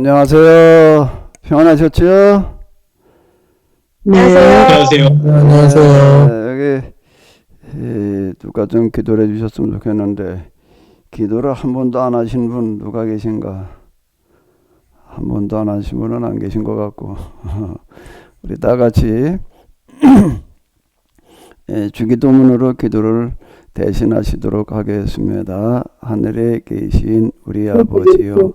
안녕하세요. 평안하셨죠? 안녕하세요. 안녕하세요. 여기 누가 좀 기도를 해주셨으면 좋겠는데 기도를 한 번도 안 하신 분 누가 계신가? 한 번도 안 하신 분은 안 계신 것 같고 우리 다 같이 주기도문으로 기도를 대신하시도록 하겠습니다. 하늘에 계신 우리 아버지요,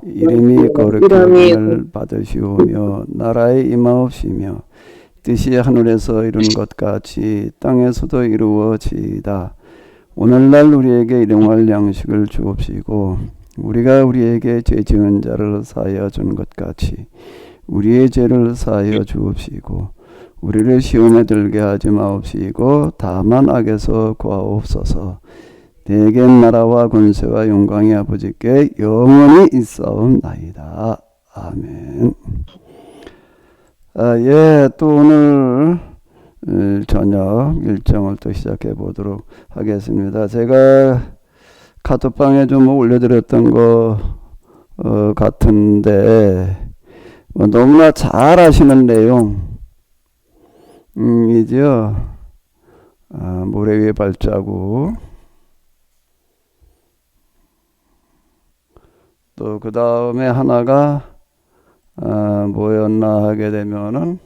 이름이 거룩히 여김을 받으시오며 나라의 임하옵시며 뜻이 하늘에서 이룬 것 같이 땅에서도 이루어지이다. 오늘날 우리에게 일용할 양식을 주옵시고 우리가 우리에게 죄 지은 자를 사하여 준 것 같이 우리의 죄를 사하여 주옵시고 우리를 시험에 들게 하지 마옵시고 다만 악에서 구하옵소서. 대개 나라와 권세와 영광이 아버지께 영원히 있사옵나이다. 아멘. 또 오늘 저녁 일정을 또 시작해 보도록 하겠습니다. 제가 카톡방에 좀 올려드렸던 것 같은데 너무나 잘 아시는 내용 이죠. 모래 위에 발자국. 또 그 다음에 하나가 뭐였나 하게 되면은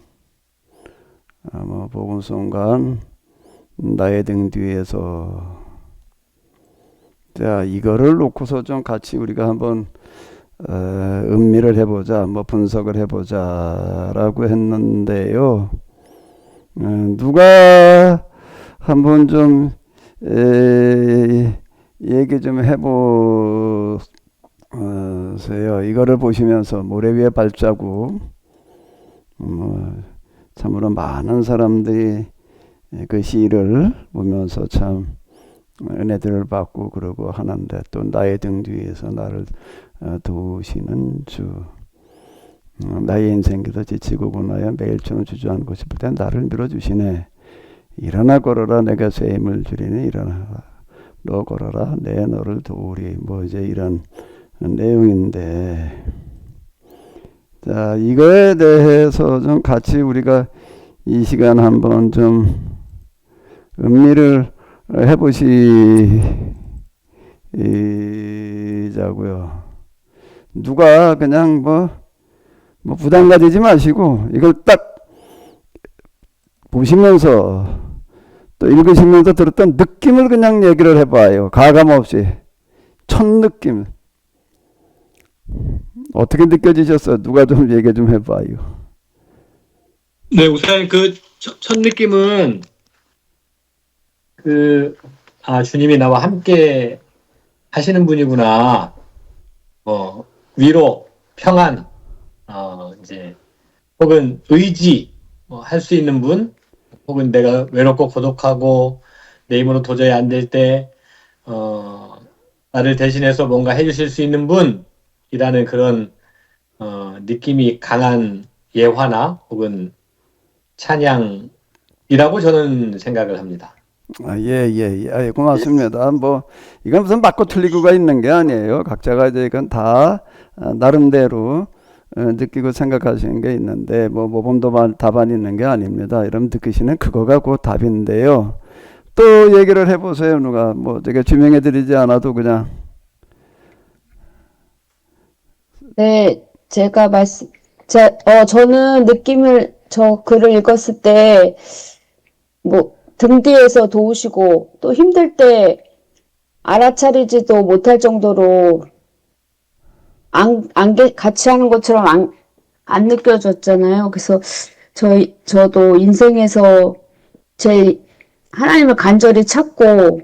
복음성간 나의 등 뒤에서. 자, 이거를 놓고서 좀 같이 우리가 한번 음미를 해보자, 분석을 해보자라고 했는데요. 누가 한번 좀 얘기 좀 해보세요. 이거를 보시면서 모래 위에 발자국, 참으로 많은 사람들이 그 시를 보면서 참 은혜들을 받고 그러고 하는데, 또 나의 등 뒤에서 나를 도우시는 주, 나의 인생에서 지치고 고나여 매일처럼 주저앉고 싶을 때 나를 밀어주시네. 일어나 걸어라 내가 새 힘을 주리니 일어나라 너 걸어라 내 너를 도우리. 이제 이런 내용인데, 자, 이거에 대해서 좀 같이 우리가 이 시간 한번 좀 음미를 해보시자고요. 누가 그냥 부담 가지지 마시고 이걸 딱 보시면서 또 읽으시면서 들었던 느낌을 그냥 얘기를 해봐요. 가감 없이. 첫 느낌. 어떻게 느껴지셨어요? 누가 좀 얘기 좀 해봐요. 네, 우선 그 첫 느낌은 주님이 나와 함께 하시는 분이구나. 위로, 평안, 이제 혹은 의지, 할 수 있는 분, 혹은 내가 외롭고 고독하고 내 힘으로 도저히 안 될 때 나를 대신해서 뭔가 해주실 수 있는 분이라는 그런 느낌이 강한 예화나 혹은 찬양이라고 저는 생각을 합니다. 예. 고맙습니다. 이건 무슨 맞고 틀리고가 있는 게 아니에요. 각자가 이제 이건 다 나름대로 느끼고 생각하시는 게 있는데, 모범도 답안이 있는 게 아닙니다. 여러분 느끼시는 그거가 그 답인데요. 또 얘기를 해보세요. 누가 제가 지명해드리지 않아도 그냥. 네, 저는 저 글을 읽었을 때, 등 뒤에서 도우시고, 또 힘들 때 알아차리지도 못할 정도로, 같이 하는 것처럼 안 느껴졌잖아요. 그래서 저도 인생에서 하나님을 간절히 찾고,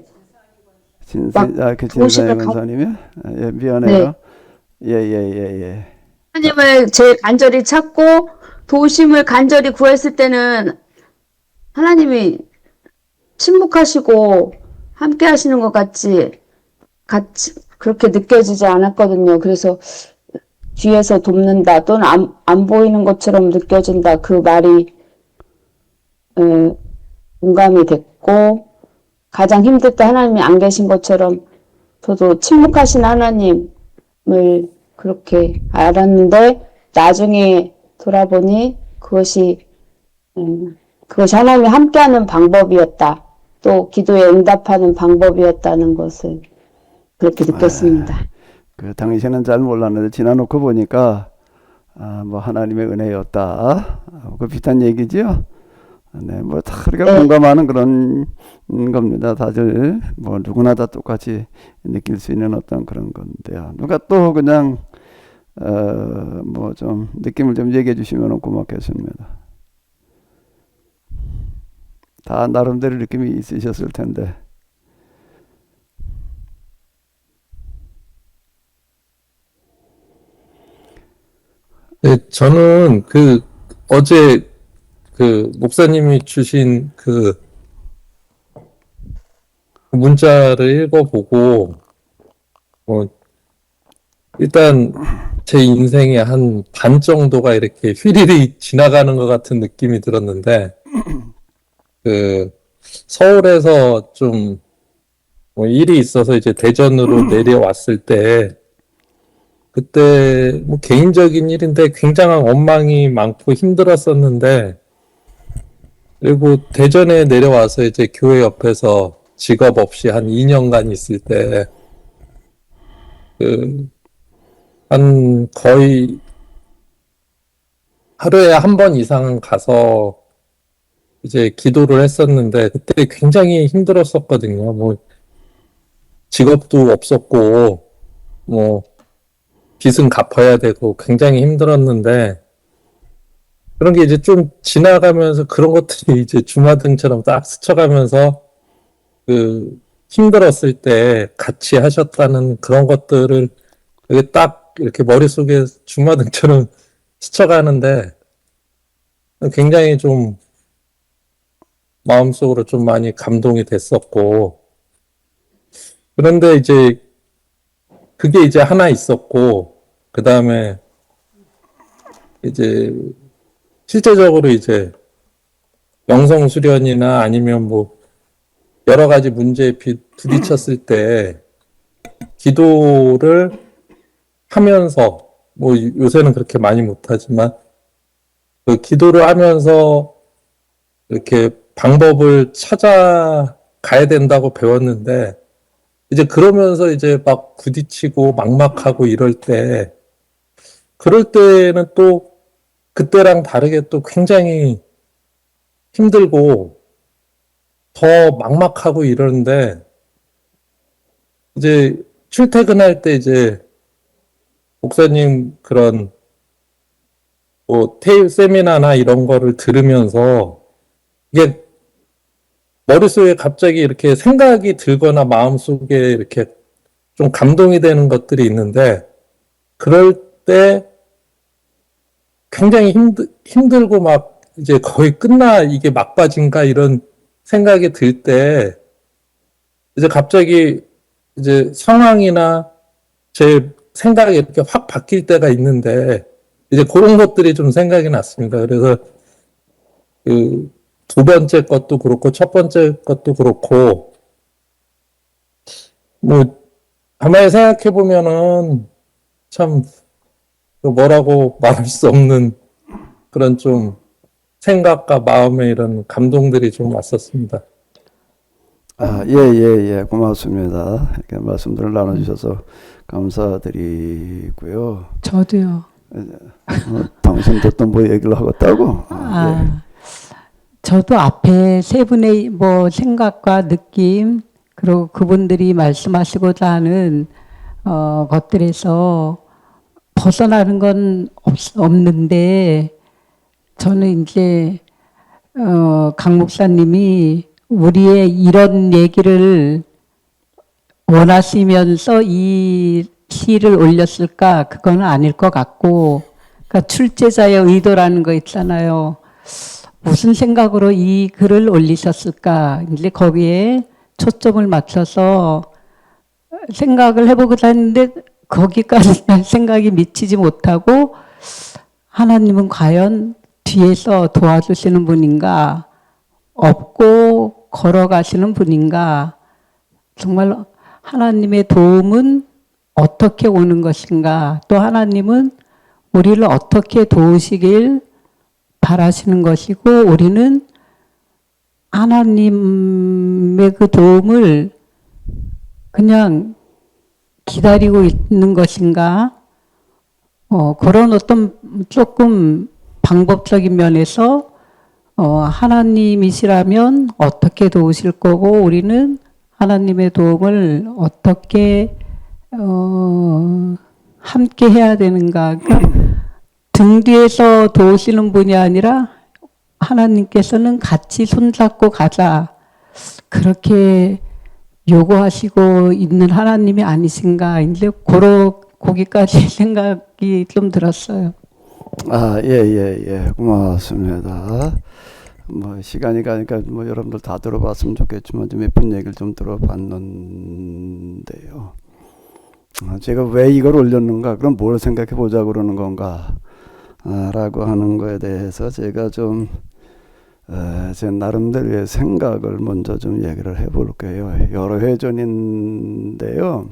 진사의 권사님이요? 예, 미안해요. 네. 예. 하나님을 간절히 찾고 도우심을 간절히 구했을 때는 하나님이 침묵하시고 함께 하시는 것 같이 그렇게 느껴지지 않았거든요. 그래서 뒤에서 돕는다 또는 안 보이는 것처럼 느껴진다, 그 말이 공감이 됐고, 가장 힘들 때 하나님이 안 계신 것처럼 저도 침묵하신 하나님을 그렇게 알았는데 나중에 돌아보니 그것이 하나님이 함께하는 방법이었다. 또 기도에 응답하는 방법이었다는 것을 그렇게 느꼈습니다. 그 당시에는 잘 몰랐는데 지나놓고 보니까 뭐 하나님의 은혜였다. 그 비슷한 얘기지요. 네, 뭐 다 그렇게 공감하는 그런 겁니다. 다들 뭐 누구나 다 똑같이 느낄 수 있는 어떤 그런 건데요. 누가 또 그냥 뭐 좀 느낌을 좀 얘기해 주시면 고맙겠습니다. 다 나름대로 느낌이 있으셨을 텐데. 네, 저는 어제 목사님이 주신 문자를 읽어보고, 일단 제 인생의 한 반 정도가 이렇게 휘리리 지나가는 것 같은 느낌이 들었는데, 서울에서 좀 일이 있어서 이제 대전으로 내려왔을 때, 그때 뭐 개인적인 일인데 굉장한 원망이 많고 힘들었었는데, 그리고 대전에 내려와서 이제 교회 옆에서 직업 없이 한 2년간 있을 때, 한 거의 하루에 한 번 이상 가서 이제 기도를 했었는데, 그때 굉장히 힘들었었거든요. 뭐, 직업도 없었고, 뭐, 빚은 갚아야 되고 굉장히 힘들었는데, 그런 게 이제 좀 지나가면서 그런 것들이 이제 주마등처럼 딱 스쳐가면서 힘들었을 때 같이 하셨다는 그런 것들을 이게 딱 이렇게 머릿속에 주마등처럼 스쳐가는데 굉장히 좀 마음속으로 좀 많이 감동이 됐었고, 그런데 이제 그게 이제 하나 있었고, 그 다음에 이제 실제적으로 이제 영성 수련이나 아니면 뭐 여러 가지 문제에 부딪혔을 때 기도를 하면서, 뭐 요새는 그렇게 많이 못하지만 그 기도를 하면서 이렇게 방법을 찾아가야 된다고 배웠는데, 이제 그러면서 이제 막 부딪히고 막막하고 이럴 때, 그럴 때는 또 그때랑 다르게 또 굉장히 힘들고 더 막막하고 이러는데, 이제 출퇴근할 때 이제 목사님 그런 뭐 세미나나 이런 거를 들으면서 이게 머릿속에 갑자기 이렇게 생각이 들거나 마음속에 이렇게 좀 감동이 되는 것들이 있는데, 그럴 때 굉장히 힘들고 막 이제 거의 이게 막바지인가 이런 생각이 들 때, 이제 갑자기 이제 상황이나 제 생각이 이렇게 확 바뀔 때가 있는데, 이제 그런 것들이 좀 생각이 났습니다. 그래서 두 번째 것도 그렇고 첫 번째 것도 그렇고, 뭐 가만히 생각해 보면은 참 뭐라고 말할 수 없는 그런 좀 생각과 마음의 이런 감동들이 좀 왔었습니다. 예. 고맙습니다. 이렇게 말씀들을 나눠주셔서 감사드리고요. 저도요. 당신도 또 뭐 얘기를 하겠다고? 예. 저도 앞에 세 분의 뭐 생각과 느낌, 그리고 그분들이 말씀하시고자 하는 것들에서 벗어나는 건 없는데, 저는 이제 강 목사님이 우리의 이런 얘기를 원하시면서 이 시를 올렸을까? 그건 아닐 것 같고, 그러니까 출제자의 의도라는 거 있잖아요. 무슨 생각으로 이 글을 올리셨을까? 이제 거기에 초점을 맞춰서 생각을 해보고자 했는데, 거기까지 생각이 미치지 못하고, 하나님은 과연 뒤에서 도와주시는 분인가? 업고 걸어가시는 분인가? 정말 하나님의 도움은 어떻게 오는 것인가, 또 하나님은 우리를 어떻게 도우시길 바라시는 것이고, 우리는 하나님의 그 도움을 그냥 기다리고 있는 것인가, 그런 어떤 조금 방법적인 면에서 하나님이시라면 어떻게 도우실 거고, 우리는 하나님의 도움을 어떻게 함께 해야 되는가. 그러니까 등 뒤에서 도우시는 분이 아니라 하나님께서는 같이 손잡고 가자, 그렇게 요구하시고 있는 하나님이 아니신가. 이제 거기까지 생각이 좀 들었어요. 고맙습니다. 뭐 시간이 가니까 뭐 여러분들 다 들어봤으면 좋겠지만 좀 예쁜 얘기를 좀 들어봤는데요. 제가 왜 이걸 올렸는가, 그럼 뭘 생각해 보자 그러는 건가, 라고 하는 거에 대해서 제가 좀 제 나름대로의 생각을 먼저 좀 얘기를 해볼게요. 여러 해 전인데요.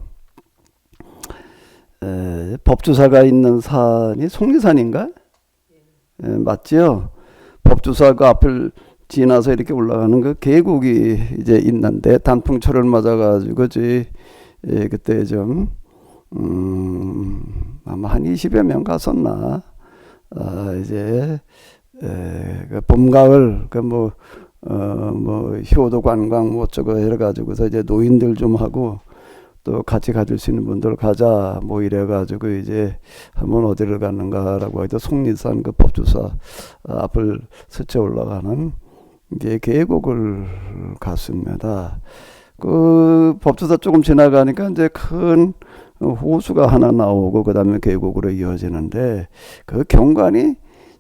법주사가 있는 산이 속리산인가? 맞지요? 법주사 그 앞을 지나서 이렇게 올라가는 그 계곡이 이제 있는데, 단풍철을 맞아가지고 그때 좀 아마 한 20여 명 갔었나. 이제 그 봄, 가을 뭐 효도 관광 뭐 저거 해가지고서 이제 노인들 좀 하고, 또 같이 가줄 수 있는 분들 가자 뭐 이래가지고 이제 한번 어디를 갔는가라고 해도 속리산 그 법주사 앞을 스쳐 올라가는 이제 계곡을 갔습니다. 그 법주사 조금 지나가니까 이제 큰 호수가 하나 나오고 그 다음에 계곡으로 이어지는데, 그 경관이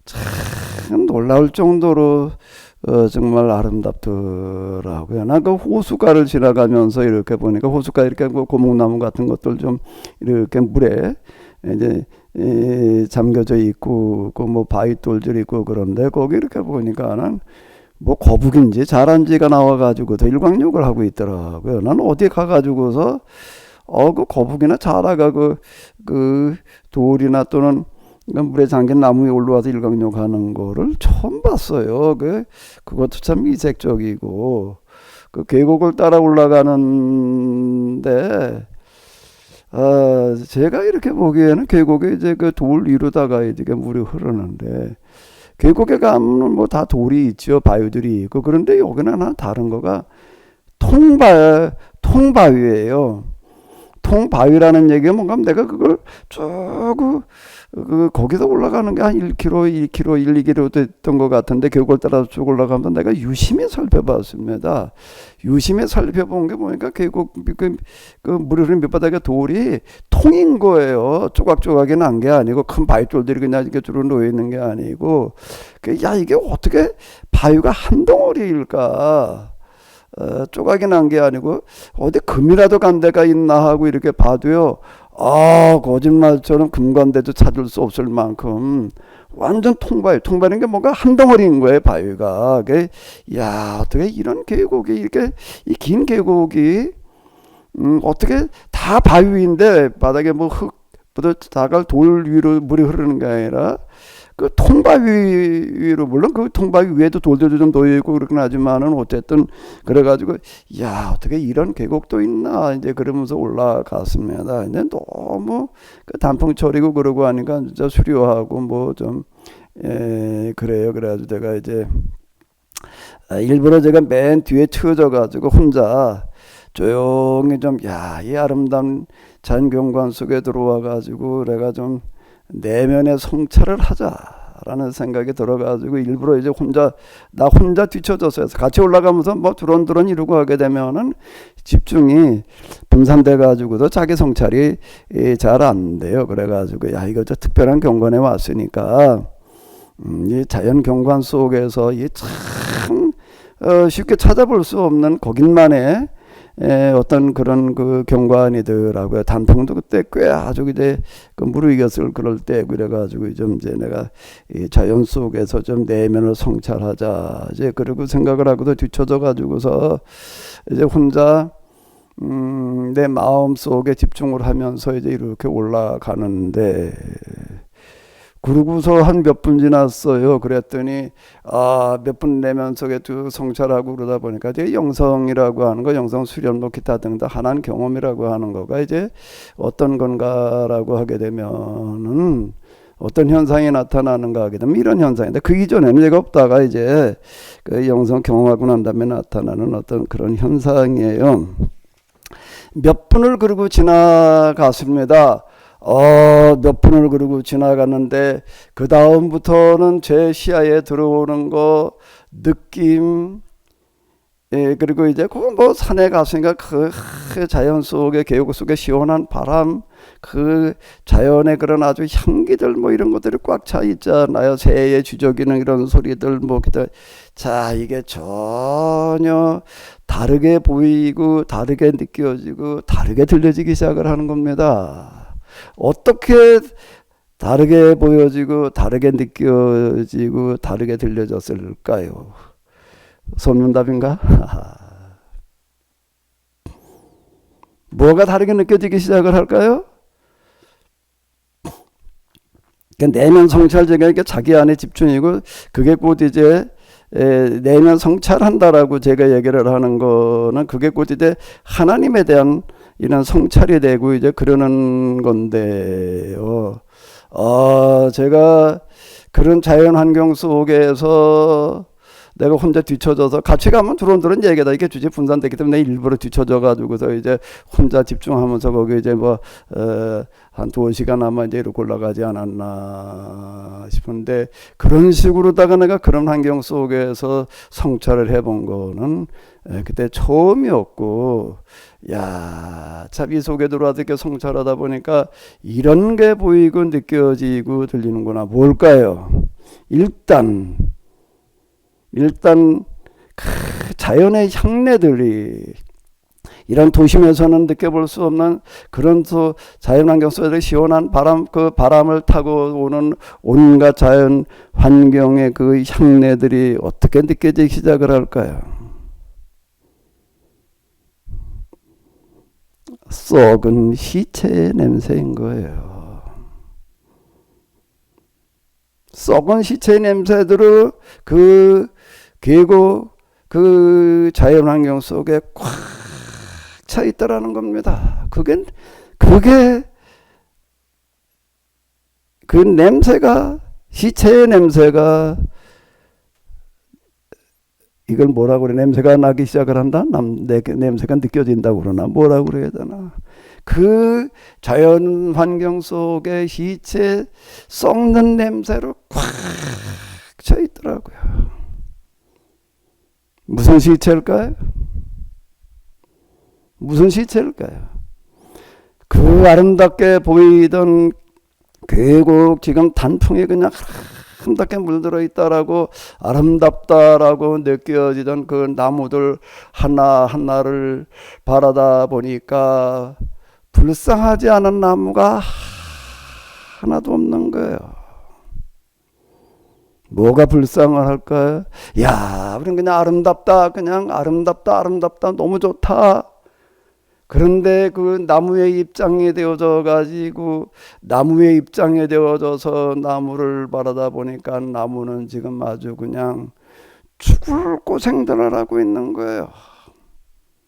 참 놀라울 정도로 정말 아름답더라고요. 난 그 호숫가를 지나가면서 이렇게 보니까, 호숫가 이렇게 뭐 고목나무 같은 것들 좀 이렇게 물에 이제 잠겨져 있고, 그 뭐 바위돌들 있고, 그런데 거기 이렇게 보니까는 뭐 거북인지 자란지가 나와가지고 더 일광욕을 하고 있더라고요. 난 어디 가가지고서 그 거북이나 자라가 그 돌이나 또는 물에 잠긴 나무 위에 올라와서 일광욕 하는 거를 처음 봤어요. 그것도 참 이색적이고, 그 계곡을 따라 올라가는데, 제가 이렇게 보기에는 계곡에 이제 그 돌 위로다가 이제 물이 흐르는데, 계곡에 가면 뭐 다 돌이 있죠. 바위들이 있고. 그런데 여기는 하나 다른 거가 통바위예요. 통바위라는 얘기가 뭔가, 내가 그걸 쭉 거기서 올라가는 게 한 1km, 2km 됐던 것 같은데, 계곡을 따라서 쭉 올라가면서 내가 유심히 살펴봤습니다. 유심히 살펴본 게 뭐니까, 계곡 그 물이 흐르는 밑바닥에 돌이 통인 거예요. 조각조각이 난 게 아니고, 큰 바위돌들이 그냥 이렇게 쭉 놓여 있는 게 아니고, 이게 어떻게 바위가 한 덩어리일까? 조각이 난 게 아니고 어디 금이라도 간 데가 있나 하고 이렇게 봐도요, 거짓말처럼 금 간 데도 찾을 수 없을 만큼 완전 통바위는 게 뭔가 한 덩어리인 거예요, 바위가. 어떻게 이런 계곡이, 이렇게 이 긴 계곡이 어떻게 다 바위인데, 바닥에 뭐 흙보다 다갈 돌 위로 물이 흐르는 게 아니라 그 통바위 위로, 물론 그 통바위 위에도 돌들도 좀 놓여 있고 그렇긴 하지만은, 어쨌든 그래가지고 어떻게 이런 계곡도 있나 이제 그러면서 올라갔습니다. 이제 너무 그 단풍철이고 그러고 하니까 진짜 수려하고 뭐 좀 그래요. 그래가지고 제가 이제 일부러 제가 맨 뒤에 쳐져가지고 혼자 조용히 좀 이 아름다운 자연경관 속에 들어와가지고 내가 좀 내면의 성찰을 하자라는 생각이 들어가지고 일부러 이제 나 혼자 뒤쳐졌어요. 같이 올라가면서 뭐 두런두런 이러고 하게 되면은 집중이 분산돼 가지고도 자기 성찰이 잘 안 돼요. 그래가지고 이거 저 특별한 경관에 왔으니까 이 자연 경관 속에서 이 참 쉽게 찾아볼 수 없는 거긴만의 어떤 그런 그 경관이더라고요. 단풍도 그때 꽤 아주 이제 그 무르익었을 그럴 때, 그래가지고 좀 이제 내가 이 자연 속에서 좀 내면을 성찰하자 이제 그러고 생각을 하고도 뒤쳐져 가지고서 이제 혼자 내 마음 속에 집중을 하면서 이제 이렇게 올라가는데, 그러고서 한 몇 분 지났어요. 그랬더니 몇 분 내면서 또 성찰하고 그러다 보니까 이제 영성이라고 하는 거, 영성 수련 뭐 기타 등등 하나는 경험이라고 하는 거가 이제 어떤 건가라고 하게 되면은 어떤 현상이 나타나는가 하게 되면 이런 현상인데, 그 이전에는 얘가 없다가 이제 그 영성 경험하고 난 다음에 나타나는 어떤 그런 현상이에요. 몇 분을 그러고 지나갔습니다. 몇 분을 그러고 지나갔는데, 그 다음부터는 제 시야에 들어오는 거, 느낌, 그리고 이제 그 뭐 산에 갔으니까 그 자연 속에, 계곡 속에 시원한 바람, 그 자연의 그런 아주 향기들 뭐 이런 것들이 꽉 차 있잖아요. 새의 주저기는 이런 소리들 뭐 기타. 자, 이게 전혀 다르게 보이고 다르게 느껴지고 다르게 들려지기 시작을 하는 겁니다. 어떻게 다르게 보여지고 다르게 느껴지고 다르게 들려졌을까요? 손문답인가? 뭐가 다르게 느껴지기 시작을 할까요? 내면 성찰제가 이렇게 자기 안에 집중이고, 그게 곧 이제 내면 성찰한다라고 제가 얘기를 하는 거는, 그게 곧 이제 하나님에 대한 이런 성찰이 되고 이제 그러는 건데요. 제가 그런 자연 환경 속에서 내가 혼자 뒤쳐져서, 같이 가면 두런두런 얘기다 이게 주제 분산되기 때문에 일부러 뒤쳐져 가지고서 이제 혼자 집중하면서 거기 이제 뭐 한 2시간 아마 이제 이렇게 올라가지 않았나 싶은데, 그런 식으로다가 내가 그런 환경 속에서 성찰을 해본 거는 그때 처음이었고, 야, 참 이 속에 들어와서 이렇게 성찰하다 보니까 이런 게 보이고 느껴지고 들리는구나. 뭘까요? 일단 자연의 향내들이, 이런 도심에서는 느껴볼 수 없는 그런 자연환경 속에서 시원한 바람, 그 바람을 타고 오는 온갖 자연 환경의 그 향내들이 어떻게 느껴지기 시작을 할까요? 썩은 시체의 냄새인 거예요. 썩은 시체의 냄새들을 그 계곡, 그 자연환경 속에 꽉 차 있더라는 겁니다. 그게 그 냄새가, 시체의 냄새가, 이걸 뭐라고 그래? 냄새가 나기 시작을 한다? 냄새가 느껴진다고 그러나? 뭐라고 그래야 되나? 그 자연 환경 속에 시체 썩는 냄새로 꽉 차 있더라고요. 무슨 시체일까요? 무슨 시체일까요? 그 아름답게 보이던 계곡, 지금 단풍이 그냥 아름답게 물들어 있다라고, 아름답다라고 느껴지던 그 나무들 하나하나를 바라다 보니까 불쌍하지 않은 나무가 하나도 없는 거예요. 뭐가 불쌍을 할까요? 야, 우린 그냥 아름답다, 그냥 아름답다, 너무 좋다. 그런데 그 나무의 입장이 되어져 가지고, 나무의 입장이 되어져서 나무를 바라다 보니까 나무는 지금 아주 그냥 죽을 고생들을 하고 있는 거예요.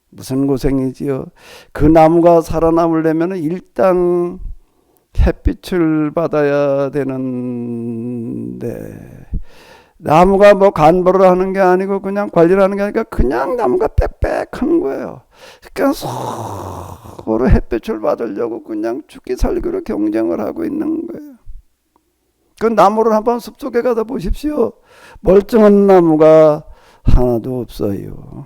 무슨 고생이지요? 그 나무가 살아남으려면 일단 햇빛을 받아야 되는데, 나무가 뭐 간보를 하는 게 아니고 그냥 관리를 하는 게 아니라 그냥 나무가 빽빽한 거예요. 그러니까 서로 햇빛을 받으려고 그냥 죽기 살기로 경쟁을 하고 있는 거예요. 그 나무를 한번 숲속에 가다 보십시오. 멀쩡한 나무가 하나도 없어요.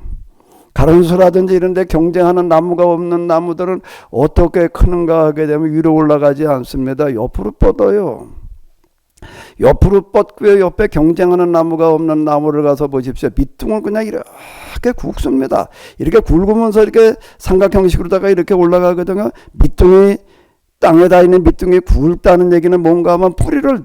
가론수라든지 이런 데 경쟁하는 나무가 없는 나무들은 어떻게 크는가 하게 되면 위로 올라가지 않습니다. 옆으로 뻗어요. 옆으로 뻗고요. 옆에 경쟁하는 나무가 없는 나무를 가서 보십시오. 밑둥을 그냥 이렇게 굵습니다. 이렇게 굵으면서 이렇게 삼각 형식으로다가 이렇게 올라가거든요. 밑둥이, 땅에다 있는 밑둥이 굵다는 얘기는 뭔가 하면 뿌리를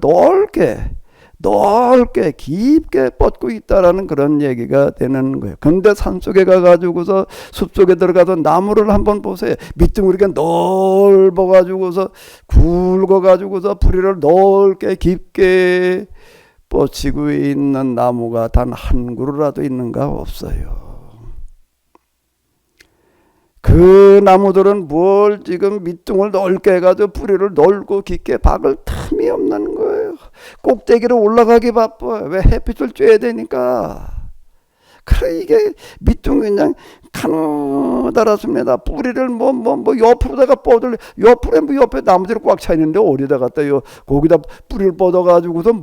넓게 깊게 뻗고 있다라는 그런 얘기가 되는 거예요. 근데 산속에 가가지고서 숲속에 들어가서 나무를 한번 보세요. 밑둥이가 넓어가지고서 굵어가지고서 뿌리를 넓게 깊게 뻗치고 있는 나무가 단 한 그루라도 있는가? 없어요. 그 나무들은 뭘 지금 밑둥을 넓게 해가지고 뿌리를 넓고 깊게 박을 틈이 없는 거예요. 꼭대기로 올라가기 바빠요. 왜? 햇빛을 쬐야 되니까. 그래 이게 밑둥이 그냥 가느다랗습니다. 뿌리를 옆으로다가 뻗을 옆으로 옆에 나무들이 꽉 차 있는데 어디다 갖다 거기다 뿌리를 뻗어가지고서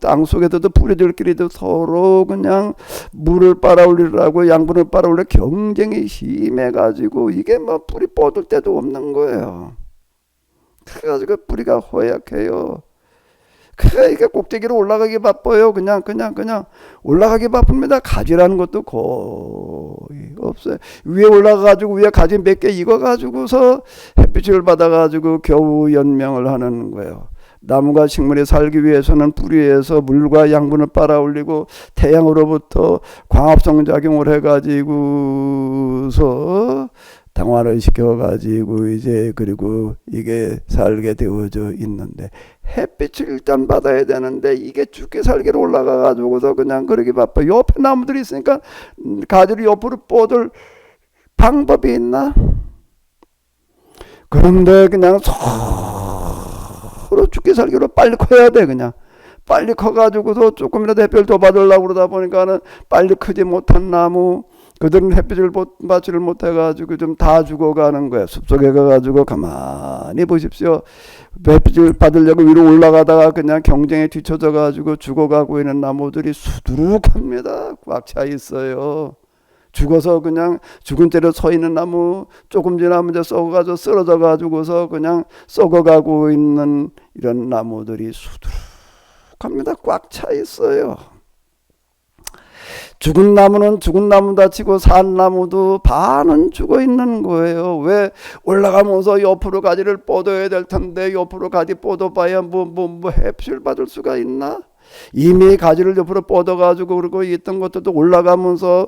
땅 속에서도 뿌리들끼리도 서로 그냥 물을 빨아올리라고 양분을 빨아올려 경쟁이 심해가지고 이게 뿌리 뻗을 데도 없는 거예요. 그래가지고 뿌리가 허약해요. 그래 이게 꼭대기로 올라가기 바빠요. 그냥 올라가기 바쁩니다. 가지라는 것도 거의 없어요. 위에 올라가가지고 위에 가지 몇 개 익어가지고서 햇빛을 받아가지고 겨우 연명을 하는 거예요. 나무가 식물이 살기 위해서는 뿌리에서 물과 양분을 빨아올리고 태양으로부터 광합성 작용을 해가지고서 당화를 시켜가지고 이제 그리고 이게 살게 되어져 있는데 햇빛을 일단 받아야 되는데 이게 죽게 살기로 올라가가지고서 그냥 그러기 바빠. 옆에 나무들이 있으니까 가지를 옆으로 뻗을 방법이 있나? 그런데 그냥 서로 죽게 살기로 빨리 커야 돼. 그냥 빨리 커가지고서 조금이라도 햇빛을 더 받으려고 그러다 보니까는 빨리 크지 못한 나무 그들은 햇빛을 받지를 못해가지고 좀 다 죽어가는 거야. 숲속에 가가지고 가만히 보십시오. 햇빛을 받으려고 위로 올라가다가 그냥 경쟁에 뒤쳐져가지고 죽어가고 있는 나무들이 수두룩합니다. 꽉 차 있어요. 죽어서 그냥 죽은 채로 서 있는 나무 조금 지나면 이제 썩어가지고 쓰러져가지고서 그냥 썩어가고 있는 이런 나무들이 수두룩합니다. 꽉 차 있어요. 죽은 나무는 죽은 나무다 치고 산 나무도 반은 죽어 있는 거예요. 왜? 올라가면서 옆으로 가지를 뻗어야 될 텐데 옆으로 가지 뻗어봐야 햇빛을 받을 수가 있나? 이미 가지를 옆으로 뻗어가지고 그러고 있던 것들도 올라가면서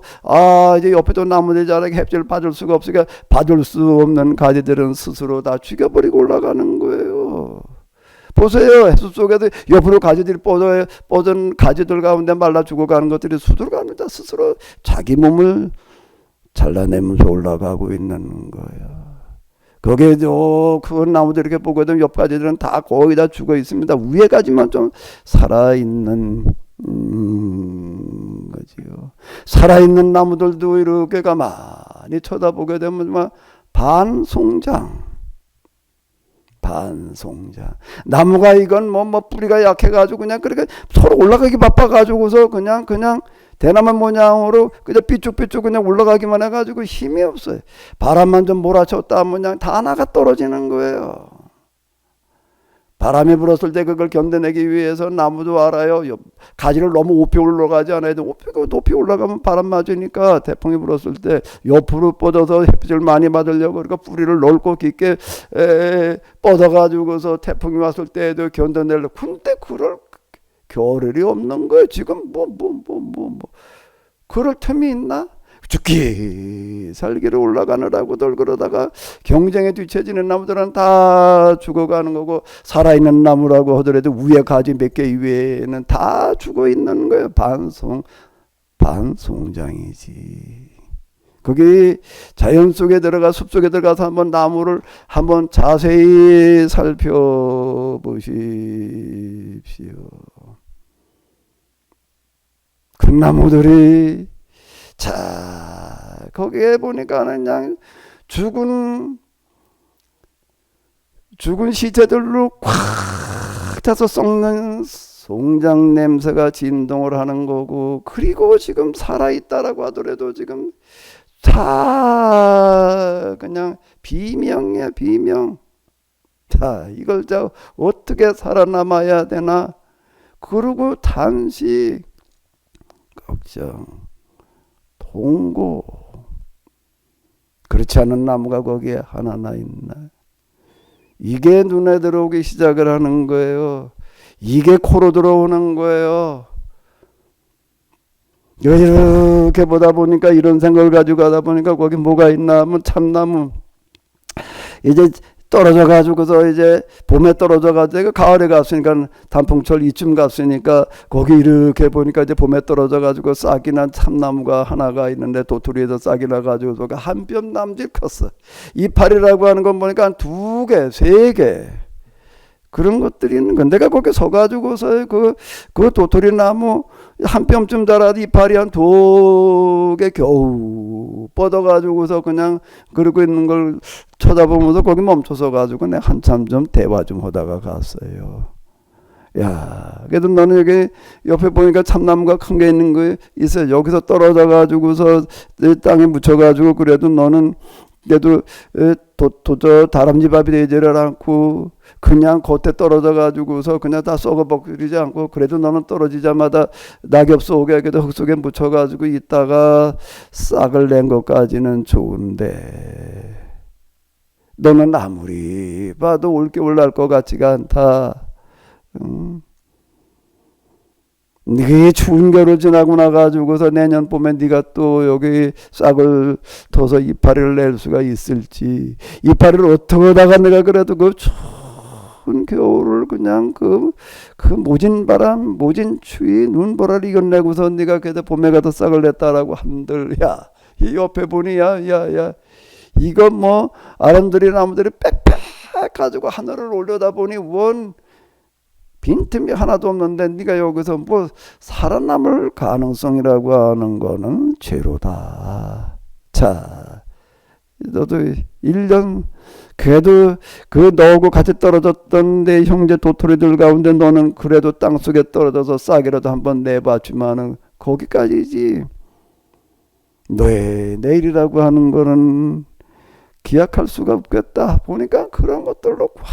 이제 옆에도 나무들이 자라게 햇빛을 받을 수가 없으니까 받을 수 없는 가지들은 스스로 다 죽여버리고 올라가는 거예요. 보세요. 해수 속에도 옆으로 가지들이 뻗은 가지들 가운데 말라 죽어가는 것들이 수두룩합니다. 스스로 자기 몸을 잘라내면서 올라가고 있는 거예요. 거기에 그 나무들 이렇게 보게 되면 옆 가지들은 다 거의 다 죽어 있습니다. 위에 가지만 좀 살아있는 거지요. 살아있는 나무들도 이렇게 가만히 쳐다보게 되면 반송장. 나무가 이건 뿌리가 약해가지고 그냥 그렇게 서로 올라가기 바빠가지고서 그냥 대나무 모양으로 그냥 삐쭉삐쭉 그냥 올라가기만 해가지고 힘이 없어요. 바람만 좀 몰아쳤다 하면 그냥 다 나가 떨어지는 거예요. 바람이 불었을 때 그걸 견뎌내기 위해서 나무도 알아요. 가지를 너무 높이 올라가지 않아야 돼. 높이 올라가면 바람 맞으니까 태풍이 불었을 때 옆으로 뻗어서 햇빛을 많이 받으려고 그러니까 뿌리를 넓고 깊게 뻗어가지고서 태풍이 왔을 때에도 견뎌내려고. 근데 그럴 겨를이 없는 거예요. 지금 그럴 틈이 있나? 죽기 살기로 올라가느라고들 그러다가 경쟁에 뒤처지는 나무들은 다 죽어가는 거고 살아있는 나무라고 하더라도 위에 가지 몇 개 이외에는 다 죽어 있는 거예요. 반송장이지. 거기 자연 속에 들어가 숲 속에 들어가서 한번 나무를 한번 자세히 살펴보십시오. 그 나무들이 거기에 보니까는 그냥 죽은 시체들로 꽉 차서 썩는 송장 냄새가 진동을 하는 거고, 그리고 지금 살아있다라고 하더라도 지금 다 그냥 비명이야, 비명. 이걸 어떻게 살아남아야 되나? 그리고 단식, 걱정, 동고. 그렇지 않은 나무가 거기에 하나나 있나? 이게 눈에 들어오기 시작을 하는 거예요. 이게 코로 들어오는 거예요. 이렇게 보다 보니까 이런 생각을 가지고 가다 보니까 거기 뭐가 있나 하면 참나무. 이제 떨어져 가지고서 이제 봄에 떨어져 가지고 가을에 갔으니까 단풍철 이쯤 갔으니까 거기 이렇게 보니까 이제 봄에 떨어져 가지고 싹이 난 참나무가 하나가 있는데 도토리에서 싹이 나 가지고 한 뼘 남짓 컸어. 이파리라고 하는 건 보니까 한 2개, 3개 그런 것들이 있는 건 내가 거기 서 가지고서 그 도토리 나무 한 뼘쯤 자라도 이파리 한 2개 겨우 뻗어가지고서 그냥 그러고 있는 걸 쳐다보면서 거기 멈춰서 가지고 내가 한참 좀 대화 좀 하다가 갔어요. 야, 그래도 너는 여기 옆에 보니까 참나무가 큰 게 있는 거 있어요. 여기서 떨어져 가지고서 땅에 묻혀 가지고 그래도 너는 그래도 도저 다람쥐밥이 되지를 않고 그냥 겉에 떨어져 가지고서 그냥 다 썩어버리지 않고 그래도 너는 떨어지자마자 낙엽 속에 흙 속에 묻혀 가지고 있다가 싹을 낸 것까지는 좋은데 너는 아무리 봐도 올겨울 날 것 같지가 않다. 네가 추운 겨울 지나고 나가지고서 내년 봄에 네가 또 여기 싹을 터서 이파리를 낼 수가 있을지 이파리를 어떻게 하다가 내가 그래도 그 추운 겨울을 그냥 그 모진 바람 모진 추위 눈보라를 이겨내고서 네가 그래도 봄에 가서 싹을 냈다라고 한들 야 이 옆에 보니 야 이거 뭐 아름드리 나무들이 빽빽 가지고 하늘을 올려다보니 원 빈틈이 하나도 없는데 네가 여기서 뭐 살아남을 가능성이라고 하는 거는 제로다. 자, 너도 1년 그래도 그 너하고 같이 떨어졌던 내 형제 도토리들 가운데 너는 그래도 땅속에 떨어져서 싹이라도 한번 내봤지만은 거기까지지. 너의 내일이라고 하는 거는 기약할 수가 없겠다. 보니까 그런 것들로 꽉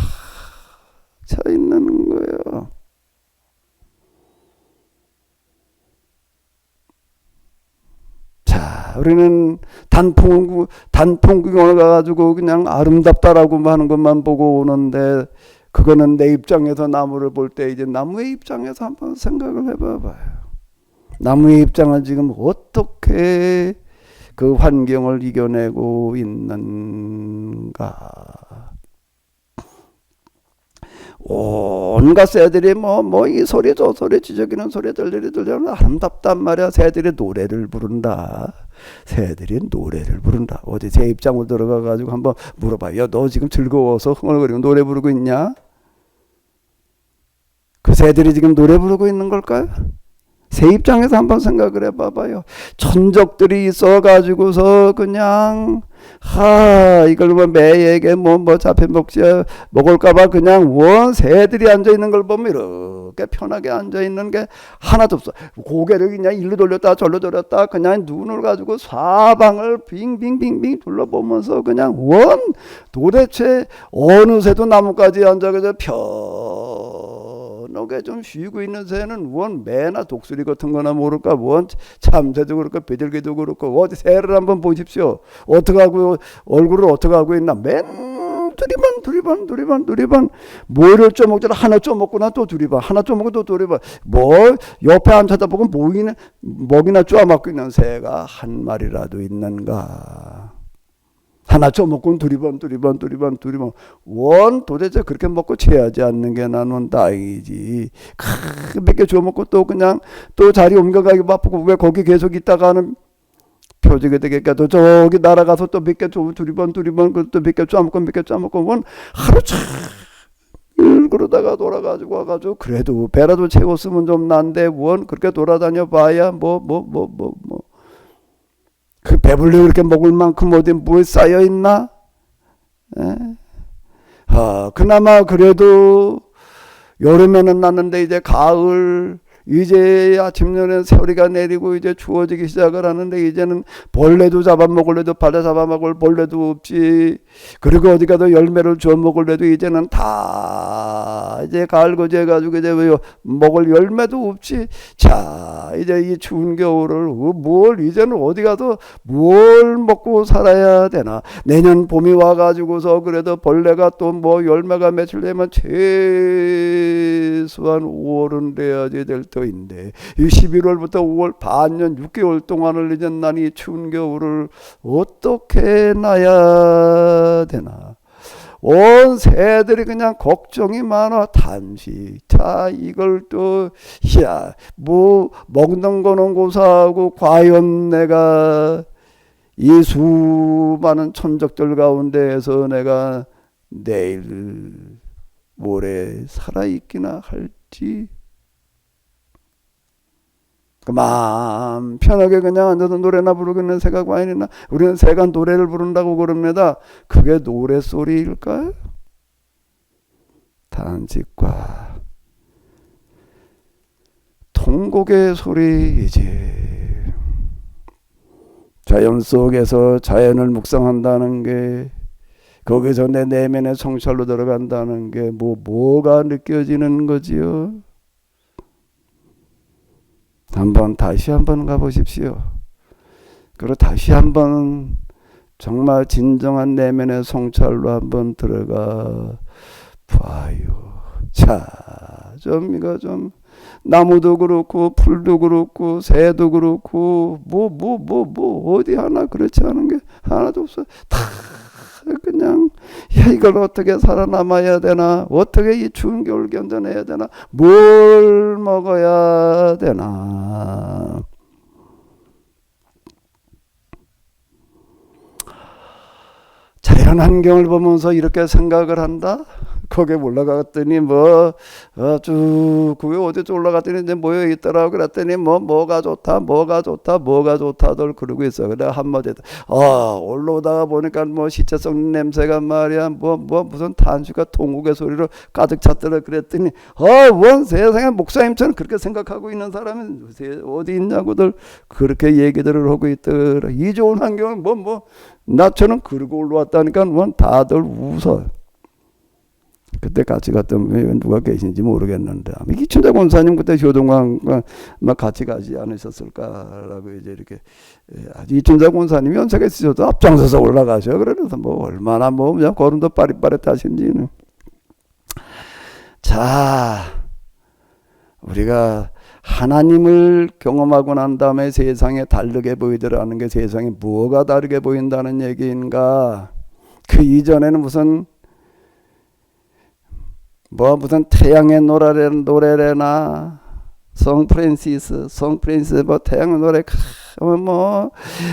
차 있는 거예요. 자, 우리는 단풍 구경을 가가지고 그냥 아름답다라고 하는 것만 보고 오는데 그거는 내 입장에서 나무를 볼 때 이제 나무의 입장에서 한번 생각을 해봐봐요. 나무의 입장은 지금 어떻게 그 환경을 이겨내고 있는가. 온갖 새들이 뭐 이 소리 저 소리 지저귀는 소리 들리는 아름답단 말이야. 새들이 노래를 부른다. 새들이 노래를 부른다. 어디 새 입장으로 들어가 가지고 한번 물어봐. 야, 너 지금 즐거워서 흥얼거리고 노래 부르고 있냐? 그 새들이 지금 노래 부르고 있는 걸까요? 새 입장에서 한번 생각을 해봐봐요. 천적들이 있어가지고서 그냥 이걸 뭐 매에게 뭐 잡힌 먹지 먹을까봐 그냥 원 새들이 앉아 있는 걸 보면 이렇게 편하게 앉아 있는 게 하나도 없어. 고개를 그냥 일로 돌렸다 절로 돌렸다 그냥 눈을 가지고 사방을 빙빙빙빙 둘러보면서 그냥 원 도대체 어느 새도 나무까지 앉아서 편하게 좀 쉬고 있는 새는 원 매나 독수리 같은 거나 모를까 원 참새도 그렇고 비둘기도 그렇고 어디 새를 한번 보십시오. 어떻게 하고 얼굴을 어떻게 하고 있나 맨 두리번 뭐를 쪼먹더라 하나 쪼먹거나 또 두리번 하나 쪼먹고 또 두리번 뭐 옆에 안 쳐다보고 먹이나 쪼아먹고 있는 새가 한 마리라도 있는가. 하나 쪼먹고 두리번 원 도대체 그렇게 먹고 취하지 않는 게 나는 다행이지. 몇 개 쪼먹고 또 그냥 또 자리 옮겨가기 바쁘고 왜 거기 계속 있다가는 표적이 되겠까. 또 저기 날아가서 또 몇 개 두리번 또 몇 개 쪼먹고 원 하루 종일 그러다가 돌아가지고 와가지고 그래도 배라도 채웠으면 좀 난데 원 그렇게 돌아다녀 봐야 그 배불리 그렇게 먹을 만큼 어디 뭐 쌓여 있나? 그나마 그래도 여름에는 났는데 이제 가을 이제 아침 전에 세월이가 내리고 이제 추워지기 시작을 하는데 이제는 벌레도 잡아먹을래도 바다 잡아먹을 벌레도 없지. 그리고 어디 가도 열매를 주워 먹을래도 이제는 다 이제 가을거지해 가지고 이제 먹을 열매도 없지. 자, 이제 이 추운 겨울을 뭘 이제는 어디 가도 뭘 먹고 살아야 되나. 내년 봄이 와가지고서 그래도 벌레가 또 뭐 열매가 며칠 되면 최소한 5월은 돼야지 될 터인데 이 11월부터 5월 반년 6개월 동안을 이제 난 이 추운 겨울을 어떻게 나야 되나. 온 새들이 그냥 걱정이 많아. 단식. 자, 이걸 또, 야, 뭐, 먹는 거는 고사하고, 과연 내가 이 수많은 천적들 가운데에서 내가 내일, 모레 살아있기나 할지. 그 마음 편하게 그냥 앉아서 노래나 부르겠는 새가 과연이나. 우리는 새가 노래를 부른다고 그럽니다. 그게 노래소리일까요? 탄식과 통곡의 소리이지. 자연 속에서 자연을 묵상한다는 게, 거기서 내 내면의 성찰로 들어간다는 게 뭐가 느껴지는 거지요? 다시 한번 가보십시오. 그리고 다시 한번 정말 진정한 내면의 성찰로 한번 들어가 봐요. 자, 이거 나무도 그렇고, 풀도 그렇고, 새도 그렇고, 어디 하나 그렇지 않은 게 하나도 없어. 다 그냥, 야, 이걸 어떻게 살아남아야 되나? 어떻게 이 추운 겨울 견뎌내야 되나? 뭘 먹어야 되나? 자연 환경을 보면서 이렇게 생각을 한다? 거기에 올라갔더니 쭉 그게 어디 올라갔더니 이제 모여 있더라고. 그랬더니 뭐가 좋다들 그러고 있어. 그래 한마디 올라오다가 보니까 시체성 냄새가 말이야 무슨 탄수가 통곡의 소리로 가득 찼더라. 그랬더니 원 세상에 목사님처럼 그렇게 생각하고 있는 사람이 어디 있냐고들 그렇게 얘기들을 하고 있더라. 이 좋은 환경은 나처럼 그러고 올라왔다니까 다들 웃어. 그때 같이 갔던 분 누가 계신지 모르겠는데 이춘자 권사님 그때 효동왕과 같이 가지 않으셨을까라고 이제 이렇게 이춘자 권사님이 연세가 있으셔도 앞장서서 올라가셔. 그래서 얼마나 그냥 걸음도 빠릿빠릿하신지는. 자, 우리가 하나님을 경험하고 난 다음에 세상에 다르게 보이더라는 게 세상에 뭐가 다르게 보인다는 얘기인가? 그 이전에는 무슨 태양의 노래나 성 프랜시스 태양의 노래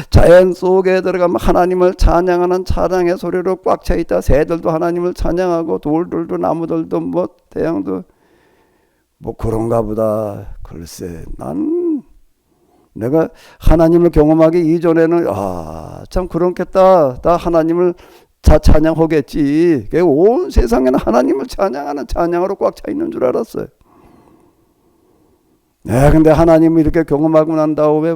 자연 속에 들어가면 하나님을 찬양하는 찬양의 소리로 꽉 차 있다. 새들도 하나님을 찬양하고 돌들도 나무들도 태양도 그런가 보다. 글쎄, 내가 하나님을 경험하기 이전에는 참 그렇겠다. 나 하나님을 찬양하겠지. 온 세상에는 하나님을 찬양하는 찬양으로 꽉 차 있는 줄 알았어요. 근데 하나님을 이렇게 경험하고 난 다음에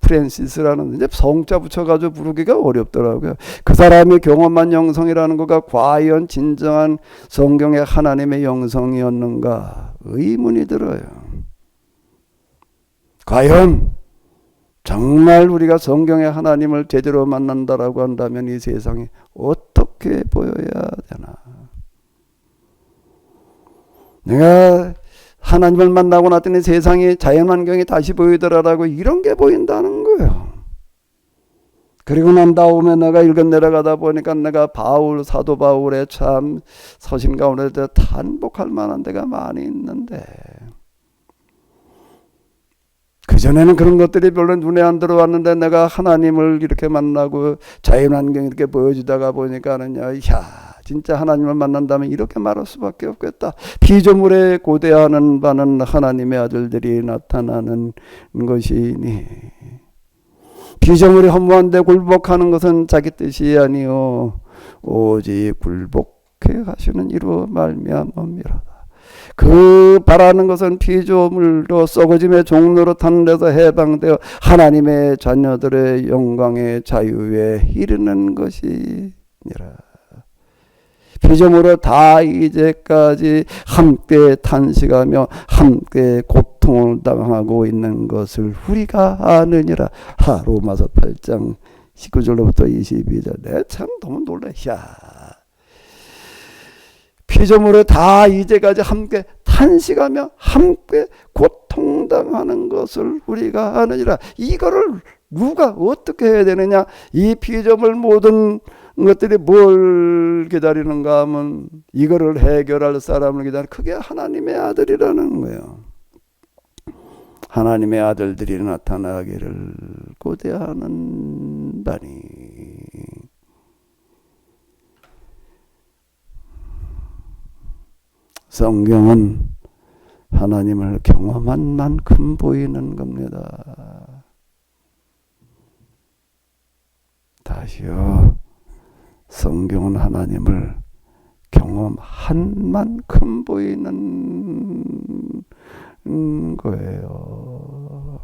프랜시스라는 이제 성자 붙여가지고 부르기가 어렵더라고요. 그 사람이 경험한 영성이라는 거가 과연 진정한 성경의 하나님의 영성이었는가 의문이 들어요. 과연 정말 우리가 성경의 하나님을 제대로 만난다라고 한다면 이 세상이 어떻게 보여야 되나? 내가 하나님을 만나고 났더니 세상이 자연환경이 다시 보이더라라고 이런 게 보인다는 거예요. 그리고 난 다음에 내가 읽어 내려가다 보니까 내가 사도 바울의 참 서신 가운데 탄복할 만한 데가 많이 있는데 그전에는 그런 것들이 별로 눈에 안 들어왔는데 내가 하나님을 이렇게 만나고 자연환경이 이렇게 보여주다가 보니까는 진짜 하나님을 만난다면 이렇게 말할 수밖에 없겠다. 피조물에 고대하는 바는 하나님의 아들들이 나타나는 것이니 피조물이 허무한데 굴복하는 것은 자기 뜻이 아니요 오직 굴복해 하시는 이로 말미암음이로다. 그 바라는 것은 피조물도 썩어짐의 종로로 타는 데서 해방되어 하나님의 자녀들의 영광의 자유에 이르는 것이니라. 피조물은 다 이제까지 함께 탄식하며 함께 고통을 당하고 있는 것을 우리가 아느니라. 로마서 8장 19절로부터 22절. 내 참 너무 놀라. 피조물은 다 이제까지 함께 탄식하며 함께 고통당하는 것을 우리가 아느니라. 이거를 누가 어떻게 해야 되느냐? 이 피조물 모든 것들이 뭘 기다리는가 하면 이거를 해결할 사람을 기다리는, 그게 하나님의 아들이라는 거예요. 하나님의 아들들이 나타나기를 고대하는 바니. 성경은 하나님을 경험한 만큼 보이는 겁니다. 다시요. 성경은 하나님을 경험한 만큼 보이는 거예요.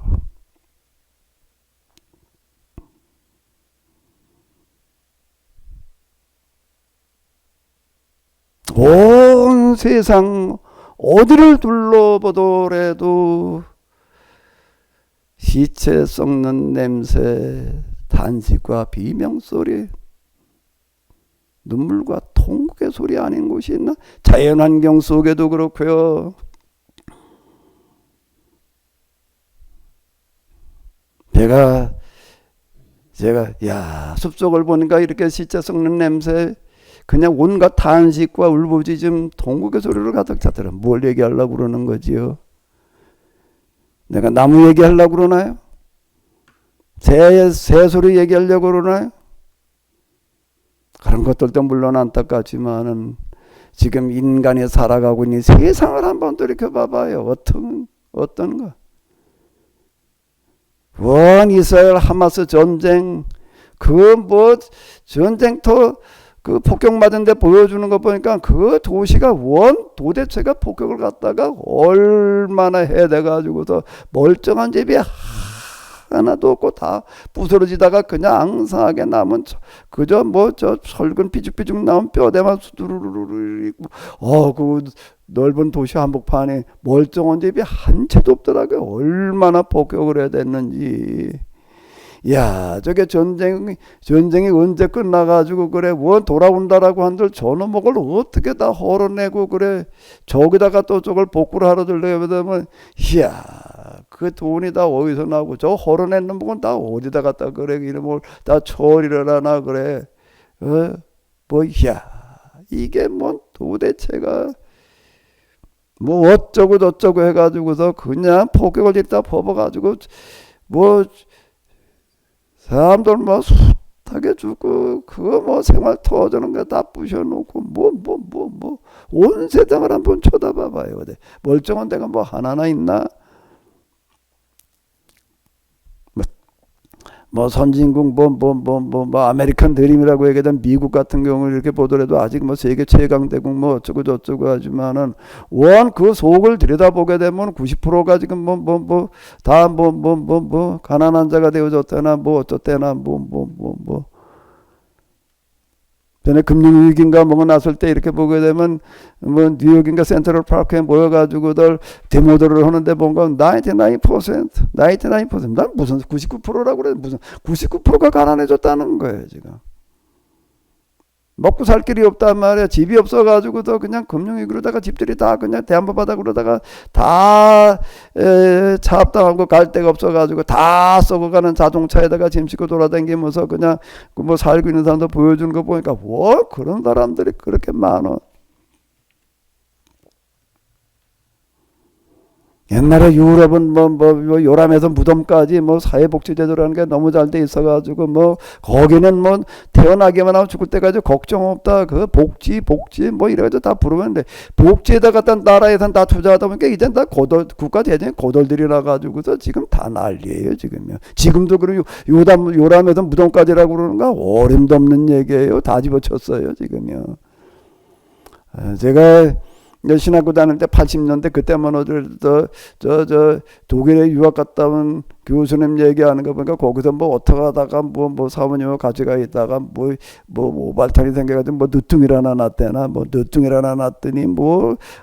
온 세상 어디를 둘러보더라도 시체 썩는 냄새, 탄식과 비명소리, 눈물과 통곡의 소리 아닌 곳이 있나? 자연환경 속에도 그렇고요. 제가 숲속을 보니까 이렇게 시체 썩는 냄새, 그냥 온갖 탄식과 울부짖음, 통곡의 소리로 가득 찼더라. 뭘 얘기하려고 그러는 거지요? 내가 나무 얘기하려고 그러나요? 새 소리 얘기하려고 그러나요? 그런 것들도 물론 안타깝지만은 지금 인간이 살아가고 있는 세상을 한번 돌이켜봐봐요. 어떤 거? 원 이스라엘 하마스 전쟁, 전쟁터 폭격 맞은데 보여주는 거 보니까 그 도시가 도대체가 폭격을 갖다가 얼마나 해대가지고서 멀쩡한 집이 하나도 없고 다 부스러지다가 그냥 앙상하게 남은 그저 저 설근 삐죽삐죽 나온 뼈대만 수두루루루 있고 그 넓은 도시 한복판에 멀쩡한 집이 한 채도 없더라고요. 얼마나 폭격을 해야 됐는지. 저게 전쟁이 언제 끝나가지고 그래 돌아온다라고 한들 저놈을 어떻게 다 헐어내고 그래 저기다가 또 저걸 복구를 하러 들려야 되면 그 돈이 다 어디서 나고 저 헐어낸 놈은 다 어디다 갖다 그래 이름을 다 처리를 하나 그래 이게 도대체가 어쩌고 저쩌고 해가지고서 그냥 폭격을 일다 퍼버가지고 사람들 숱하게 죽고 그거 생활 터지는 거 다 부셔놓고 온 세상을 한번 쳐다봐봐요. 멀쩡한 데가 하나나 있나? 선진국 아메리칸 드림이라고 얘기하던 미국 같은 경우를 이렇게 보더라도 아직 세계 최강대국 어쩌고 저쩌고 하지만은 그 속을 들여다보게 되면 90%가 지금 다 가난한 자가 되어졌다나 어쩌대나 전에 금융위기인가 났을 때 이렇게 보게 되면 뉴욕인가 센트럴 파크에 모여가지고들 데모들을 하는데 뭔가 99%, 난 무슨 99%라고 그래. 무슨 99%가 가난해졌다는 거예요 지금. 먹고 살 길이 없단 말이야. 집이 없어가지고도 그냥 금융위기로다가 집들이 다 그냥 대한바다로다가 다 차압당하고 갈 데가 없어가지고 다 썩어가는 자동차에다가 짐 싣고 돌아다니면서 그냥 살고 있는 사람도 보여주는 거 보니까 그런 사람들이 그렇게 많어. 옛날에 유럽은 요람에서 무덤까지 사회복지제도라는 게 너무 잘 돼 있어가지고 거기는 태어나기만 하면 죽을 때까지 걱정 없다. 그 복지 이래가지고 다 부르는데 복지에다 갖다 나라에선 다 투자하다 보니까 이젠 다 국가 재정이 고돌들이 나가지고서 지금 다 난리예요 지금요. 지금도 그런 요람에서 무덤까지라고 그러는가 어림도 없는 얘기예요. 다 집어쳤어요 지금요. 제가 신학교 다닐 때 80년대 그때만 어딜 저 독일에 유학 갔다 온 교수님 얘기하는 거 보니까 거기서 뭐 어떻게 하다가 뭐 사모님하고 같이 가 있다가 뭐 오발탄이 생겨가지고 뭐 늦둥이를 하나 났대나 뭐 늦둥이를 하나 났더니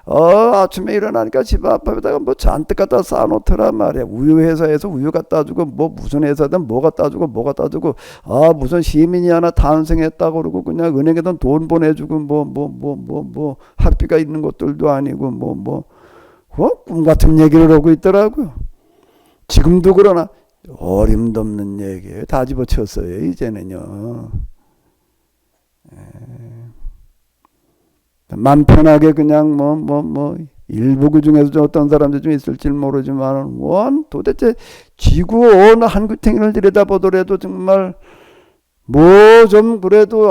아침에 일어나니까 집 앞에다가 뭐 잔뜩 갖다 쌓아놓더란 말이야. 우유 회사에서 우유 갖다 주고 뭐 무슨 회사든 뭐 갖다 주고 무슨 시민이 하나 탄생했다고 그러고 그냥 은행에다 돈 보내주고 뭐 학비가 있는 것들도 아니고 꿈 같은 얘기를 하고 있더라고요. 지금도 그러나 어림도 없는 얘기예요. 다 집어쳤어요 이제는요. 맘 편하게 그냥 일부 그 중에서 어떤 사람들 좀 있을지 모르지만 도대체 지구 어느 한 구탱이를 들여다보더라도 정말 좀 그래도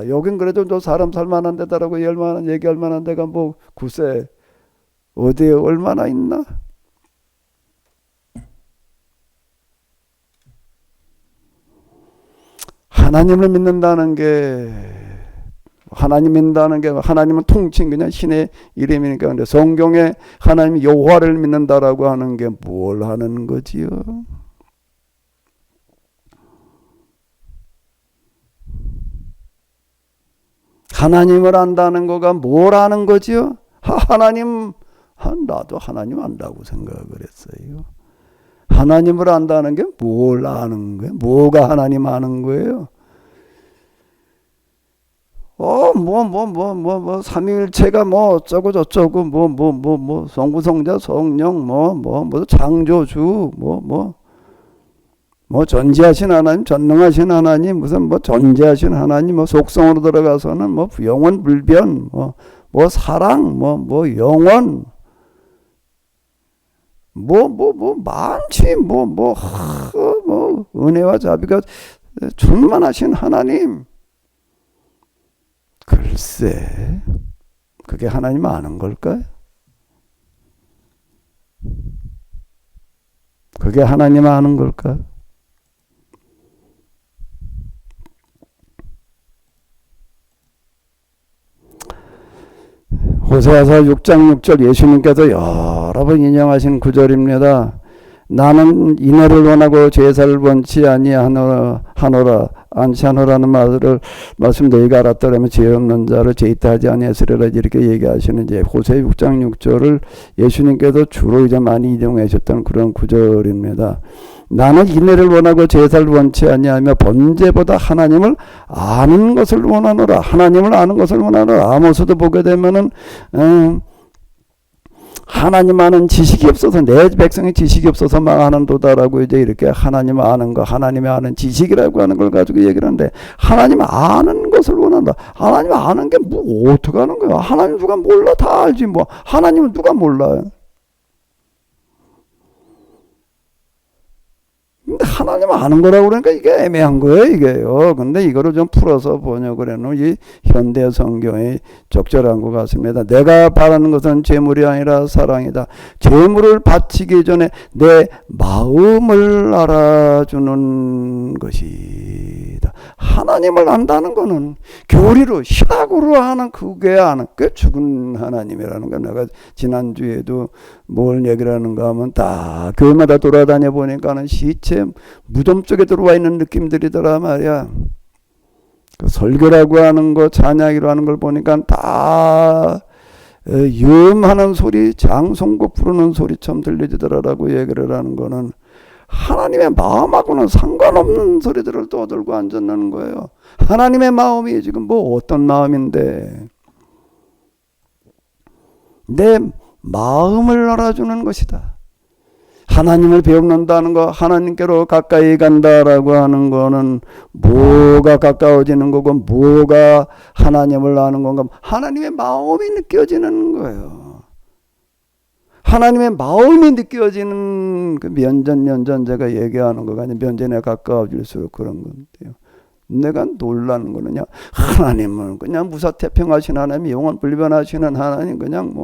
여긴 그래도 저 사람 살만한 데다라고 얘기할 만한 데가 글쎄 어디에 얼마나 있나? 하나님을 믿는다는 게 하나님은 통칭 그냥 신의 이름이니까. 근데 성경에 하나님 여호와를 믿는다라고 하는 게 뭘 하는 거지요? 하나님을 안다는 거가 뭘 아는 거지요? 나도 하나님 안다고 생각을 했어요. 하나님을 안다는 게 뭘 아는 거예요? 뭐가 하나님 아는 거예요? 삼위일체가 어쩌고 저쩌고 성부 성자 성령 창조주 전지하신 하나님 전능하신 하나님 무슨 전지하신 하나님 속성으로 들어가서는 영원 불변 사랑 영원 많지 은혜와 자비가 충만하신 하나님. 글쎄 그게 하나님 아는 걸까요? 그게 하나님 아는 걸까요? 호세아서 6장 6절 예수님께서 여러 번 인용하신 구절입니다. 나는 인애를 원하고 제사를 원치 아니하노라 안치하노라는 말씀 너희가 알았더라면 죄 없는 자를 죄있다 아니하시리라 이렇게 얘기하시는 이제 호세 6장 6절을 예수님께서 주로 이제 많이 인용하셨던 그런 구절입니다. 나는 인애를 원하고 제사를 원치 아니하며 번제보다 하나님을 아는 것을 원하노라. 하나님을 아는 것을 원하노라. 아모스도 보게 되면은 하나님 아는 지식이 없어서 내 백성이 지식이 없어서 망하는도다라고 이제 이렇게 하나님 아는 거 하나님의 아는 지식이라고 하는 걸 가지고 얘기를 하는데 하나님 아는 것을 원한다. 하나님 아는 게 어떻게 하는 거야? 하나님 누가 몰라? 다 알지 하나님은 누가 몰라요? 근데 하나님 아는 거라고 그러니까 이게 애매한 거예요, 이게요. 근데 이거를 좀 풀어서 번역을 해놓은 이 현대 성경이 적절한 것 같습니다. 내가 바라는 것은 재물이 아니라 사랑이다. 재물을 바치기 전에 내 마음을 알아주는 것이다. 하나님을 안다는 거는 교리로, 신학으로 하는 그게 아는 게 죽은 하나님이라는 거. 내가 지난주에도 뭘 얘기를 하는가 하면 다 교회마다 돌아다녀 보니까는 시체 무덤 쪽에 들어와 있는 느낌들이더라 말이야. 그 설교라고 하는 거 찬양이라고 하는 걸 보니까 다 유음하는 소리 장송곡 부르는 소리처럼 들리더라라고 얘기를 하는 거는 하나님의 마음하고는 상관없는 소리들을 떠들고 앉았는 거예요. 하나님의 마음이 지금 어떤 마음인데 내 마음을 알아주는 것이다. 하나님을 배운다는 거, 하나님께로 가까이 간다라고 하는 거는 뭐가 가까워지는 거고 뭐가 하나님을 아는 건가? 하나님의 마음이 느껴지는 거예요. 하나님의 마음이 느껴지는 그 면전 제가 얘기하는 거가 아니라 면전에 가까워질수록 그런 건데요. 내가 놀라는 거는요, 하나님은 그냥 무사태평하신 하나님, 영원 불변하시는 하나님, 그냥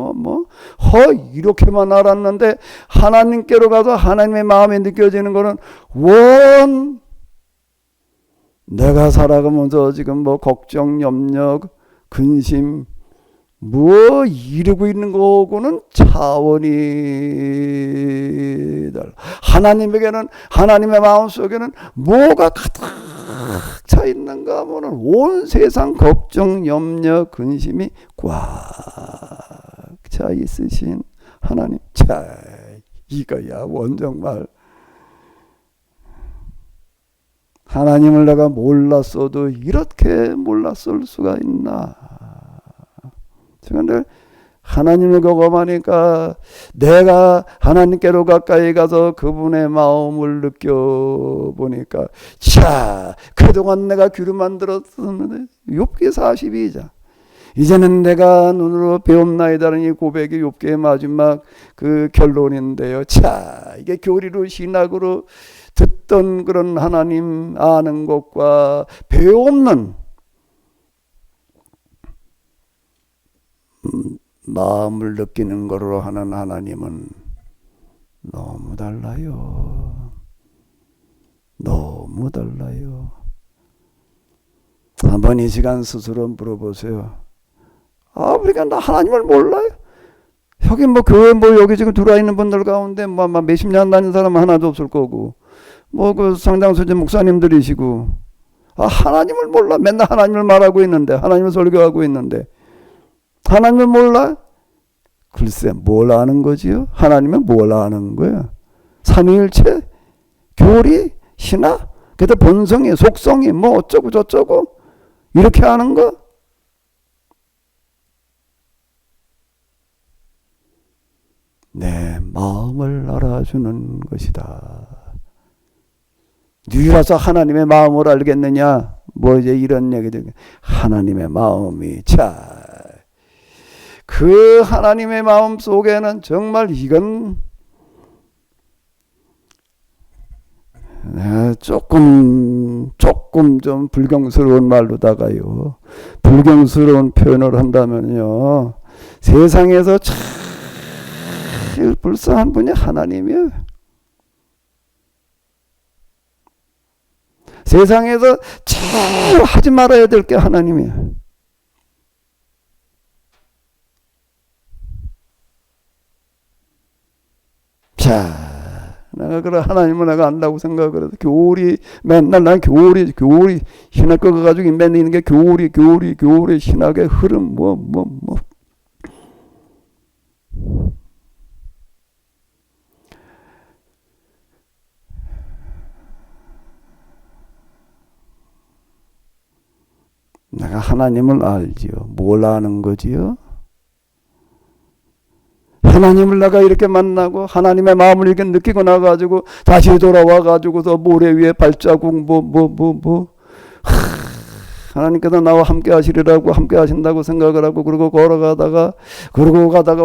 이렇게만 알았는데, 하나님께로 가서 하나님의 마음이 느껴지는 거는, 내가 살아가면서 지금 걱정, 염려, 근심, 뭐 이루고 있는 거하고는 차원이 달라. 하나님에게는, 하나님의 마음속에는 뭐가 가득 차 있는가 하면은 온 세상 걱정, 염려, 근심이 꽉 차 있으신 하나님. 자, 이거야 원정말. 하나님을 내가 몰랐어도 이렇게 몰랐을 수가 있나. 그런데 하나님을 경험하니까 내가 하나님께로 가까이 가서 그분의 마음을 느껴보니까, 자, 그동안 내가 귀로 만들었었는데 욥기 42장 이제는 내가 눈으로 배움나이다는 이 고백이 욥기의 마지막 그 결론인데요. 자, 이게 교리로 신학으로 듣던 그런 하나님 아는 것과 배움는 마음을 느끼는 거로 하는 하나님은 너무 달라요. 너무 달라요. 한번 이 시간 스스로 물어보세요. 아, 우리가 나 하나님을 몰라요? 여기 뭐 교회 뭐 여기 지금 들어와 있는 분들 가운데 뭐 몇십 년 다닌 사람 하나도 없을 거고, 뭐 그 상당수지 목사님들이시고, 아, 하나님을 몰라. 맨날 하나님을 말하고 있는데, 하나님을 설교하고 있는데, 하나님을 몰라? 글쎄, 뭘 아는 거지요? 하나님은 뭘 아는 거야? 삼위일체? 교리? 신학? 그래도 본성이, 속성이, 뭐 어쩌고 저쩌고? 이렇게 아는 거? 내 마음을 알아주는 것이다. 누가서 하나님의 마음을 알겠느냐? 뭐 이제 이런 얘기들. 하나님의 마음이, 자, 그 하나님의 마음 속에는 정말 이건 조금 좀 불경스러운 말로다가요, 불경스러운 표현을 한다면요, 세상에서 제일 불쌍한 분이 하나님이에요. 세상에서 제일 하지 말아야 될 게 하나님이에요. 자, 내가 그래 하나님을 내가 안다고 생각을 해도 교리, 맨날 난 교리 신학 거 가지고 맨날 있는 게 교리 신학의 흐름 뭐 내가 하나님을 알지요. 뭘 아는 거지요? 하나님을 내가 이렇게 만나고 하나님의 마음을 이렇게 느끼고 나가지고 다시 돌아와가지고서 모래 위에 발자국 하나님께서 나와 함께 하시리라고, 함께 하신다고 생각을 하고, 그러고 걸어가다가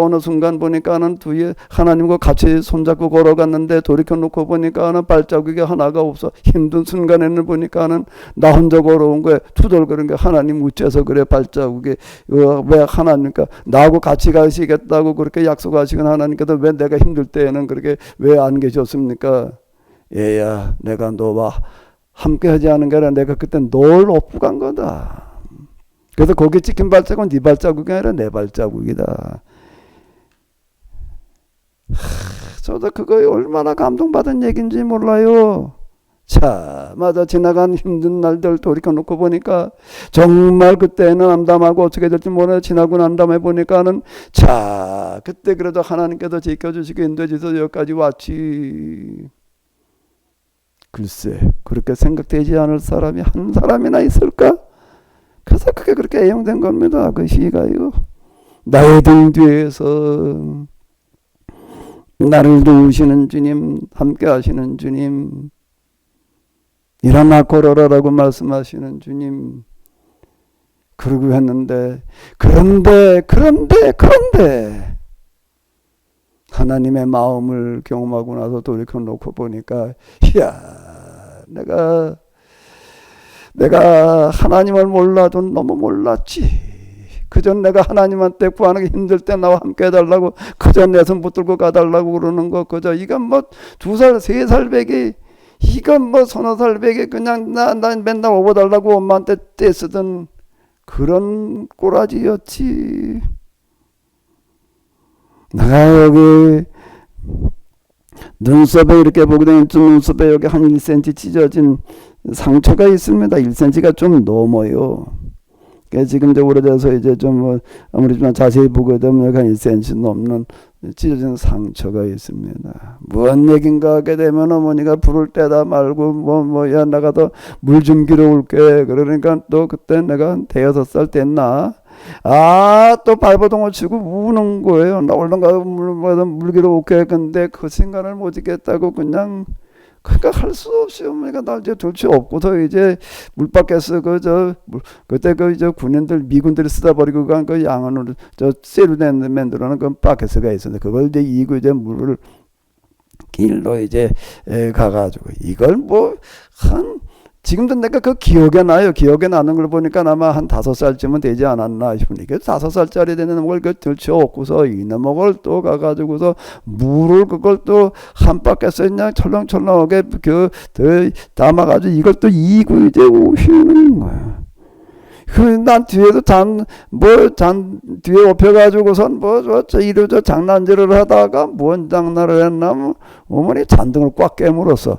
어느 순간 보니까는 뒤에 하나님과 같이 손잡고 걸어갔는데 돌이켜 놓고 보니까는 발자국이 하나가 없어. 힘든 순간에는 보니까는 나 혼자 걸어온 거에 투덜거리는 게, 하나님 어째서 그래 발자국이, 왜 하나님과 나하고 같이 가시겠다고 그렇게 약속하시건 하나님께서 왜 내가 힘들 때에는 그렇게 왜 안 계셨습니까? 얘야, 내가 너와 함께 하지 않은 게 아니라 내가 그때 널 업고 간 거다. 그래서 거기 찍힌 발자국은 네 발자국이 아니라 내 발자국이다. 저도 그거에 얼마나 감동받은 얘기인지 몰라요. 자, 맞아. 지나간 힘든 날들 돌이켜놓고 보니까 정말 그때는 암담하고 어떻게 될지 모르는데, 지나고 난 다음에 보니까는, 자, 그때 그래도 하나님께서 지켜주시고 인도해주셔서 여기까지 왔지. 글쎄, 그렇게 생각되지 않을 사람이 한 사람이나 있을까? 그래서 그게 그렇게 애용된 겁니다. 그 시가요. 나의 등 뒤에서 나를 도우시는 주님, 함께 하시는 주님, 일어나 걸어라라고 말씀하시는 주님. 그러고 했는데, 그런데 하나님의 마음을 경험하고 나서 돌이켜 놓고 보니까, 이야, 내가 하나님을 몰라도 너무 몰랐지. 그전 내가 하나님한테 구하는 게 힘들 때 나와 함께 해달라고, 그전 내 손 붙들고 가달라고 그러는 거, 그저 이건 뭐 2살, 3살 배기, 이건 뭐 서너 살 배기, 그냥 나 맨날 오버달라고 엄마한테 떼쓰던 그런 꼬라지였지. 내가 여기 눈썹에 이렇게 보게 되면 눈썹에 여기 한 1cm 찢어진 상처가 있습니다. 1cm가 좀 넘어요. 지금 이제 오래돼서 이제 좀 뭐 아무리 좀 자세히 보게 되면 여기 한 1cm 넘는 찢어진 상처가 있습니다. 무슨 얘긴가 하게 되면 어머니가 불을 떼다 말고 야 나가서 물 좀 기러 올게. 그러니까 또 그때 내가 한 5-6살 됐나. 또 발버둥을 치고 우는 거예요. 나 얼른 가서 물 기러 올게. 근데 그 생각을 못 잊겠다고 그러니까 할 수 없이 어머니가 날 이제 둘 수 없고서 이제 물 밖에서 그때 이제 군인들 미군들이 쓰다 버리고 간 그 양은으로 세르덴 만들어는 그 밖에서가 있었는데 그걸 이제 이고 이제 물을 길로 이제 가가지고 이걸 지금도 내가 그 기억에 나요. 기억에 나는 걸 보니까 아마 한 5살쯤은 되지 않았나 싶으니까 5살짜리 되는 걸 들쳐엎고서 이놈의 걸 또 가가지고서 물을 그걸 또 한 바퀴에서 그냥 철렁철렁하게 담아가지고 이걸 또 이고 이제 오시는 거야. 난 뒤에도 뒤에 업혀가지고선 이러저 장난질을 하다가 뭔 장난을 했나 어머니 잔등을 꽉 깨물었어.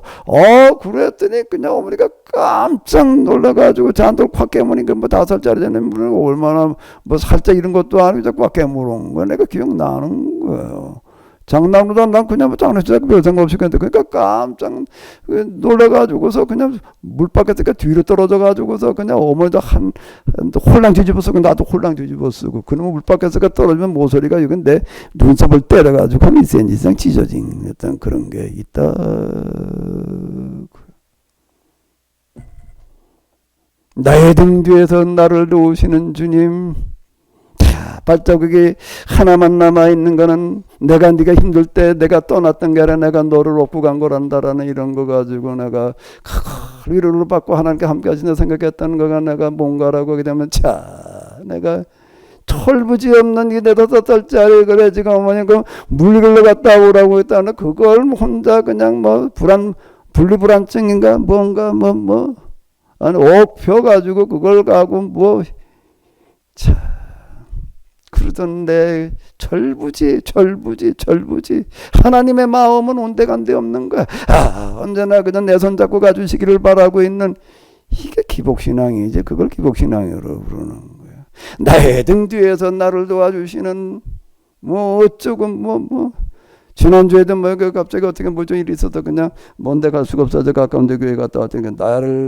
그랬더니 그냥 어머니가 깜짝 놀라가지고 잔등을 꽉 깨무니까 5살짜리 되는 분은 얼마나 살짝 이런 것도 아니고 꽉 깨물은 거 내가 기억나는 거예요. 장난으로 난 그냥 장난치다 별 생각 없이 그랬는데 그러니까 깜짝 놀라가지고서 그냥 물 밖에서 뒤로 떨어져가지고서 그냥 어머니도 홀랑 뒤집어쓰고 나도 홀랑 뒤집어쓰고 그러면 물 밖에서 떨어지면 모서리가 이건 내 눈썹을 때려가지고 한 2cm 이상 찢어진 어떤 그런 게 있다. 나의 등 뒤에서 나를 도우시는 주님. 발자국이 하나만 남아있는 거는 내가 네가 힘들 때 내가 떠났던 게 아니라 내가 너를 업고 간 거란다라는 이런 거 가지고 내가 위로를 받고 하나님께 함께 하신다 생각했다는 거가 내가 뭔가라고 하게 되면 내가 철부지 없는 이 5살짜리 그래 지금 어머니 그 물길로 갔다 오라고 했다는 그걸 혼자 그냥 분리불안증인가 뭔가 아니 펴가지고 그걸 가고 그러던데 철부지 하나님의 마음은 온데간데 없는 거야. 언제나 그냥 내 손 잡고 가주시기를 바라고 있는 이게 기복신앙이지. 그걸 기복신앙으로 부르는 거야. 나의 등 뒤에서 나를 도와주시는 어쩌고 지난주에도 갑자기 어떻게 좀 일이 있어서 그냥 먼데 갈 수가 없어서 가까운 데 교회 갔다 왔더니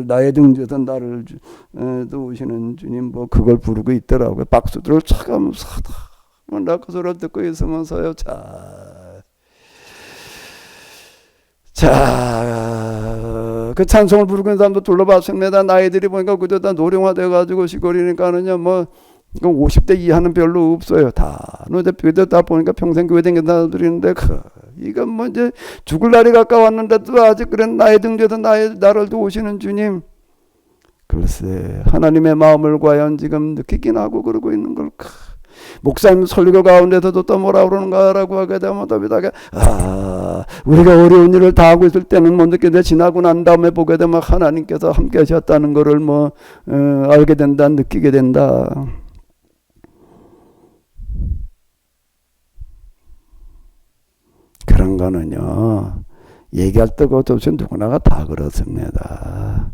나의 등 뒤에서 나를 도우시는 주님 그걸 부르고 있더라고요. 박수들을 차가면서 나 그 소리를 듣고 있으면서요. 그 찬송을 부르고 있는 사람도 둘러봤습니다. 나이들이 보니까 그저 다 노령화돼가지고 시골이니까는요 50대 이하는 별로 없어요. 다 보니까 평생 교회 다니는 사람들인데 이건 이제 죽을 날이 가까웠는데도 아직 그래 나의 등 뒤에서 나를 도우시는 주님. 글쎄 하나님의 마음을 과연 지금 느끼긴 하고 그러고 있는 걸까. 목사님 설교 가운데서도 또 뭐라 그러는가라고 하게 되면 또 비슷하게 우리가 어려운 일을 다 하고 있을 때는 못 느끼는데 지나고 난 다음에 보게 되면 하나님께서 함께 하셨다는 거를 알게 된다, 느끼게 된다. 그런 거는요 얘기할 데가 없이 누구나가 다 그렇습니다.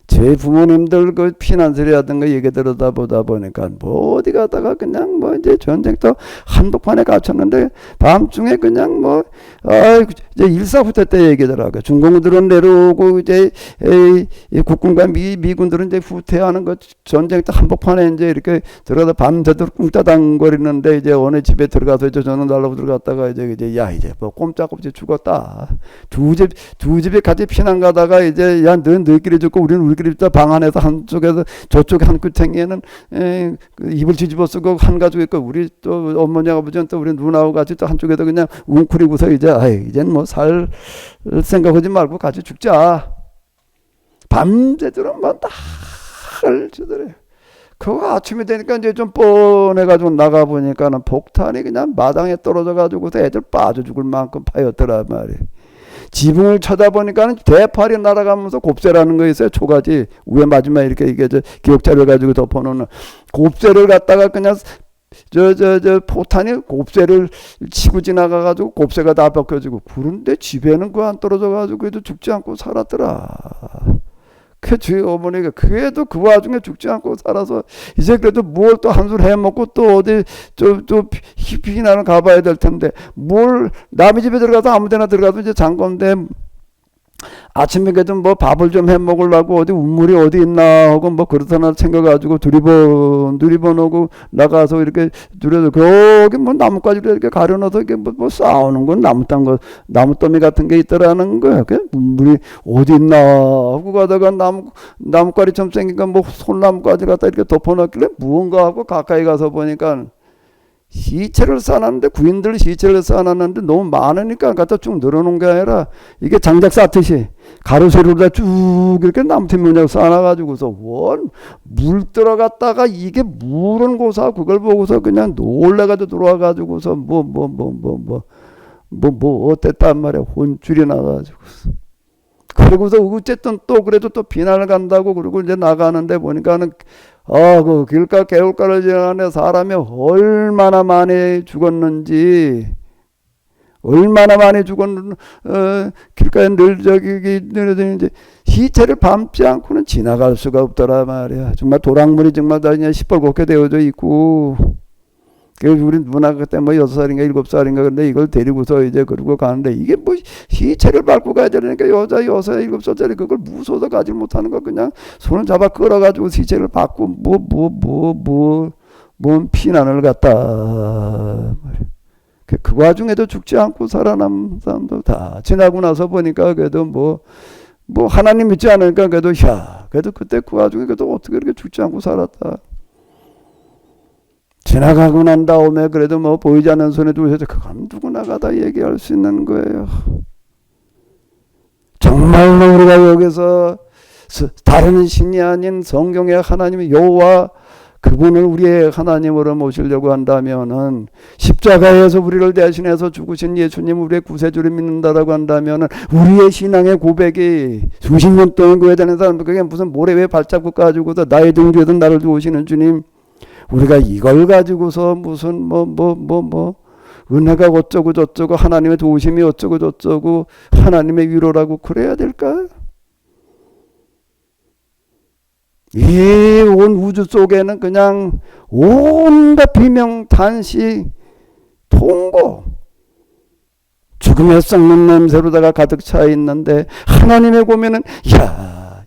제 부모님들 그 피난소리라든가 얘기 들어다 보다 보니까 어디 가다가 그냥 이제 전쟁터 한복판에 갇혔는데 밤중에 그냥 이제 일사후퇴 때 얘기더라고요. 중공들은 내려오고 이제 국군과 미군들은 이제 후퇴하는 거 전쟁터 한복판에 이제 이렇게 들어가다 밤새도록 꿍따당거리는데 이제 어느 집에 들어가서 이제 저는 날로 들어갔다가 이제 이제 꼼짝없이 죽었다. 두 집이 같이 피난 가다가 이제 너희끼리 죽고 우리끼리 방 안에서 한쪽에서 저쪽 한 끝탱이에는 입을 뒤집어 쓰고 한 가족 있고 우리 또 어머니 아버지는 또 우리 누나하고 같이 또 한쪽에서 그냥 웅크리고서 이젠 살 생각하지 말고 같이 죽자. 밤새도록 날 주더래. 그거 아침이 되니까 이제 좀 뻔해가지고 나가보니까는 폭탄이 그냥 마당에 떨어져가지고서 애들 빠져 죽을 만큼 파였더라 말이야. 지붕을 쳐다보니까는 대파리 날아가면서 곱새라는 거 있어요. 초가지 위에 마지막에 이렇게 기억자를 가지고 덮어놓는 곱새를 갖다가 그냥 저 포탄이 곱새를 치고 지나가가지고 곱새가 다 벗겨지고, 그런데 집에는 그거 안 떨어져가지고 그래도 죽지 않고 살았더라. 그 주의 어머니가 그래도 그 와중에 죽지 않고 살아서 이제 그래도 뭘 또 한술 해먹고 또 어디 또 피난을 가봐야 될 텐데, 뭘 남의 집에 들어가서 아무데나 들어가도 이제 장건데 아침에 그래도 뭐 밥을 좀 해 먹으려고 어디 우물이 어디 있나 하고 뭐 그렇다나 챙겨가지고 두리번 오고 나가서 이렇게 두려서 거기 뭐 나뭇가지로 이렇게 가려놔서 이게 뭐 싸우는 건 나무더미 같은 게 있더라는 거야. 그 우물이 어디 있나 하고 가다가 나뭇가지처럼 생긴 거 뭐 솔나무까지 갖다 이렇게 덮어놨길래 무언가 하고 가까이 가서 보니까 시체를 쌓아놨는데, 구인들 시체를 쌓아놨는데 너무 많으니까 갖다 쭉 늘어놓은 게 아니라 이게 장작 쌓듯이 가로세로로 쭉 이렇게 나무팀문장 쌓아놔가지고서 물 들어갔다가 이게 물은 고사 그걸 보고서 그냥 놀래가지고 들어와가지고서 어땠단 말이야. 혼쭐이 나가지고서. 그러고서 어쨌든 또 그래도 또 비난을 간다고 그러고 이제 나가는데 보니까는 그 길가 개울가를 지나가는 사람이 얼마나 많이 죽었는지, 길가에 늘 이제 시체를 밟지 않고는 지나갈 수가 없더라 말이야. 정말 도랑물이 정말 다 그냥 시뻘겋게 되어져 있고. 그래서 우리 누나가 그때 뭐 6살인가 7살인가 근데 이걸 데리고서 이제 그러고 가는데, 이게 뭐 시체를 밟고 가야 되니까 여자 6, 7살짜리 그걸 무서워서 가지 못하는 거 그냥 손을 잡아 끌어가지고 시체를 밟고 뭔 피난을 갔다. 그 와중에도 죽지 않고 살아남은 사람도 다 지나고 나서 보니까 그래도 뭐 하나님 믿지 않으니까 그래도 그래도 그때 그 와중에 그래도 어떻게 이렇게 죽지 않고 살았다. 지나가고 난 다음에 그래도 뭐 보이지 않는 손에 두고 해서 그건 누구나가 다 얘기할 수 있는 거예요. 정말로 우리가 여기서 다른 신이 아닌 성경의 하나님의 여호와, 그분을 우리의 하나님으로 모시려고 한다면은, 십자가에서 우리를 대신해서 죽으신 예수님 우리의 구세주를 믿는다라고 한다면은, 우리의 신앙의 고백이 수십 년 동안 교회 다니는 사람들, 그게 무슨 모래 위에 발자국 가지고서 나의 등 뒤에서 나를 도우시는 주님, 우리가 이걸 가지고서 무슨 은혜가 어쩌고 저쩌고 하나님의 도우심이 어쩌고 저쩌고 하나님의 위로라고 그래야 될까? 이 온 우주 속에는 그냥 온갖 비명, 탄식, 통고, 죽음의 썩는 냄새로다가 가득 차 있는데, 하나님의 고민은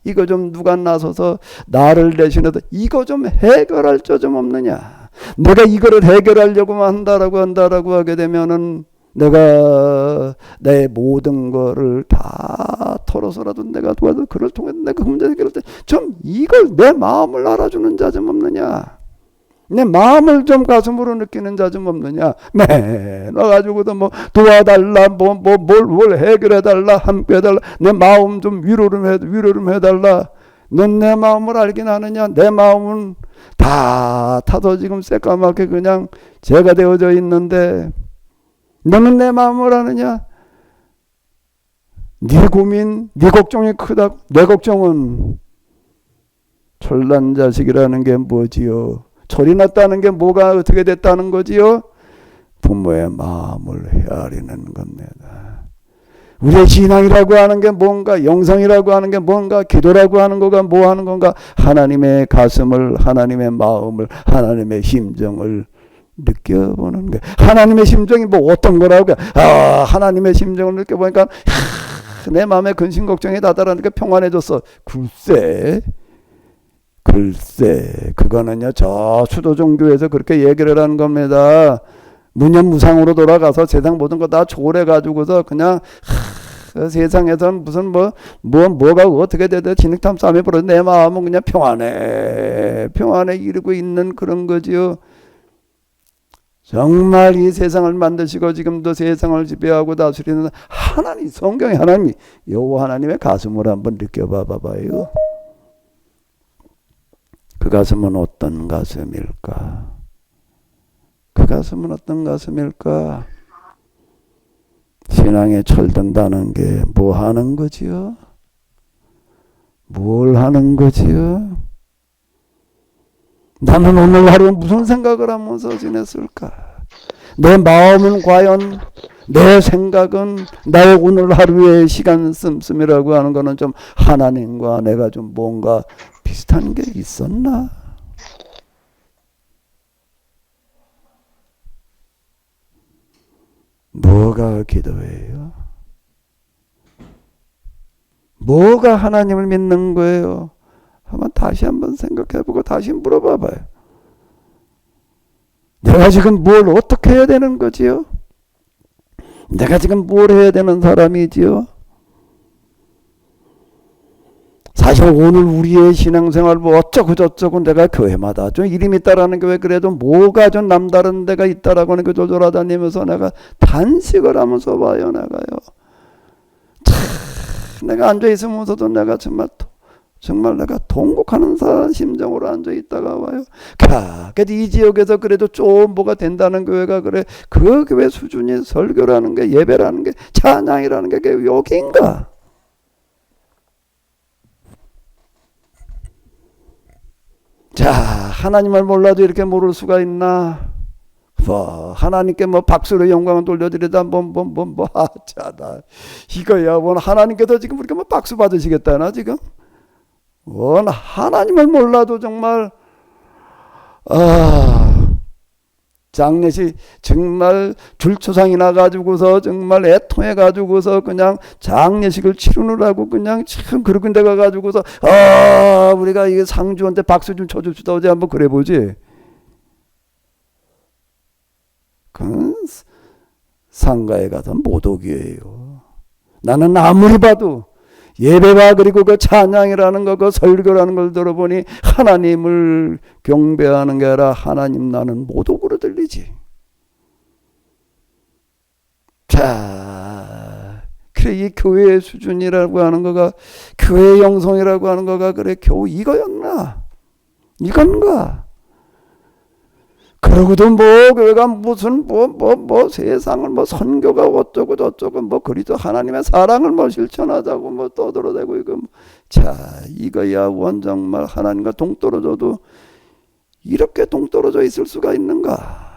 이거 좀 누가 나서서 나를 대신해서 이거 좀 해결할 저 좀 없느냐. 내가 이거를 해결하려고만 한다라고 하게 되면은 내가 내 모든 거를 다 털어서라도 내가 도와서 그를 통해서 내가 문제 해결할 때 좀 이걸 내 마음을 알아주는 자 좀 없느냐. 내 마음을 좀 가슴으로 느끼는 자 좀 없느냐. 와가지고도 뭐 도와달라, 뭘 해결해달라, 함께해달라, 내 마음 좀 위로 좀 해달라. 넌 내 마음을 알긴 하느냐. 내 마음은 다 타서 지금 새까맣게 그냥 죄가 되어져 있는데 너는 내 마음을 아느냐. 네 고민, 네 걱정이 크다. 내 걱정은 철난 자식이라는 게 뭐지요? 철이 났다는 게 뭐가 어떻게 됐다는 거지요? 부모의 마음을 헤아리는 겁니다. 우리의 신앙이라고 하는 게 뭔가, 영성이라고 하는 게 뭔가, 기도라고 하는 거가 뭐 하는 건가? 하나님의 가슴을, 하나님의 마음을, 하나님의 심정을 느껴보는 거예요. 하나님의 심정이 뭐 어떤 거라고? 하나님의 심정을 느껴보니까 내 마음에 근심 걱정이 다다르니까 평안해졌어. 글쎄 그거는요 저 수도 종교에서 그렇게 얘기를 하는 겁니다. 무념무상으로 돌아가서 세상 모든 거 다 초월해가지고서 그냥 세상에선 무슨 뭐가 어떻게 되든 진흙탕 싸움이 벌어져 내 마음은 그냥 평안에 이르고 있는 그런 거지요. 정말 이 세상을 만드시고 지금도 세상을 지배하고 다스리는 하나님, 성경의 하나님, 여호와 하나님의 가슴을 한번 느껴봐봐요. 그 가슴은 어떤 가슴일까? 그 가슴은 어떤 가슴일까? 신앙에 철든다는 게 뭐 하는 거지요? 뭘 하는 거지요? 나는 오늘 하루 무슨 생각을 하면서 지냈을까? 내 마음은 과연, 내 생각은, 나의 오늘 하루의 시간 씀씀이라고 하는 거는 좀 하나님과 내가 좀 뭔가 비슷한 게 있었나? 뭐가 기도예요? 뭐가 하나님을 믿는 거예요? 한번 다시 한번 생각해보고 다시 물어봐봐요. 내가 지금 뭘 어떻게 해야 되는 거지요? 내가 지금 뭘 해야 되는 사람이지요? 사실 오늘 우리의 신앙생활 뭐 어쩌고 저쩌고 내가 교회마다 좀 이름 있다라는 교회 그래도 뭐가 좀 남다른 데가 있다라고 하는 거 돌아다니면서 내가 단식을 하면서 봐요. 내가요. 참 내가 앉아있으면서도 내가 정말 내가 통곡하는 심정으로 앉아있다가 와요. 그래도 이 지역에서 그래도 좀 뭐가 된다는 교회가 그래. 그 교회 수준이 설교라는 게 예배라는 게 찬양이라는 게 여기인가? 자, 하나님을 몰라도 이렇게 모를 수가 있나? 하나님께 박수로 영광을 돌려드리다 나 이거야 하나님께서 지금 우리가 박수 받으시겠다나 지금? 하나님을 몰라도 정말 장례식 정말 줄초상이 나가지고서 정말 애통해가지고서 그냥 장례식을 치르느라고 그냥 참 그런 데 가가지고서 우리가 이게 상주한테 박수 좀 쳐줍시다 어제 한번 그래보지. 그건 상가에 가서 모독이에요. 나는 아무리 봐도 예배와 그리고 그 찬양이라는 거, 그 설교라는 걸 들어보니 하나님을 경배하는 게 아니라 하나님 나는 모독으로 들리지. 자, 그래 이 교회의 수준이라고 하는 거가 교회의 영성이라고 하는 거가 그래 겨우 이거였나? 이건가? 그러고도 교회가 무슨 세상을 선교가 어쩌고 저쩌고 그리스도 하나님의 사랑을 실천하자고 떠들어대고 이거 자 이거야 정말 하나님과 동떨어져도 이렇게 동떨어져 있을 수가 있는가?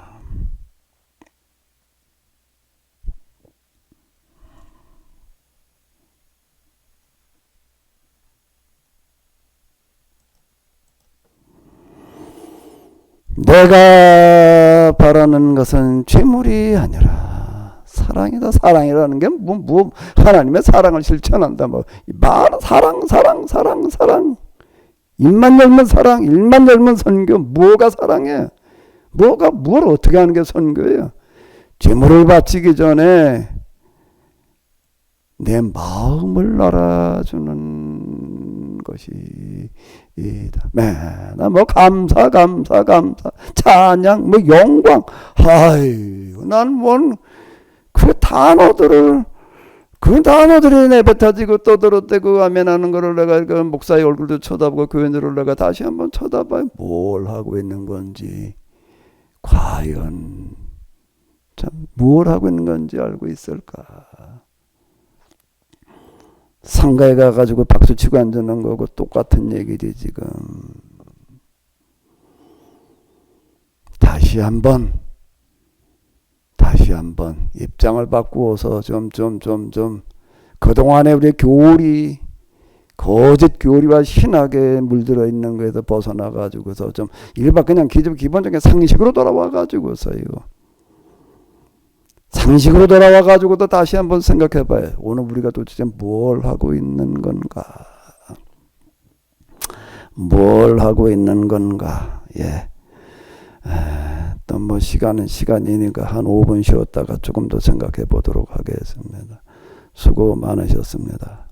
내가 바라는 것은 재물이 아니라 사랑이다. 사랑이라는 게 하나님의 사랑을 실천한다. 사랑. 입만 열면 사랑, 입만 열면 선교. 뭐가 사랑해? 뭘 어떻게 하는 게 선교예요? 재물을 바치기 전에 내 마음을 알아주는 것이 맨날 감사 찬양 영광 난 그 단어들이 내뱉어지고 떠들어대고 아멘하는 거를 내가 그 목사의 얼굴도 쳐다보고 교인들을 내가 다시 한번 쳐다봐요. 뭘 하고 있는 건지 과연 참 뭘 하고 있는 건지 알고 있을까? 상가에 가가지고 박수치고 앉는 거고 똑같은 얘기지 지금. 다시 한번 입장을 바꾸어서 좀 그동안에 우리 교리 거짓 교리와 신학에 물들어 있는 거에서 벗어나가지고서 좀 일반 그냥 기본적인 상식으로 돌아와가지고서 이거 상식으로 돌아와가지고도 다시 한번 생각해봐요. 오늘 우리가 도대체 뭘 하고 있는 건가? 뭘 하고 있는 건가? 예. 또 시간은 시간이니까 한 5분 쉬었다가 조금 더 생각해 보도록 하겠습니다. 수고 많으셨습니다.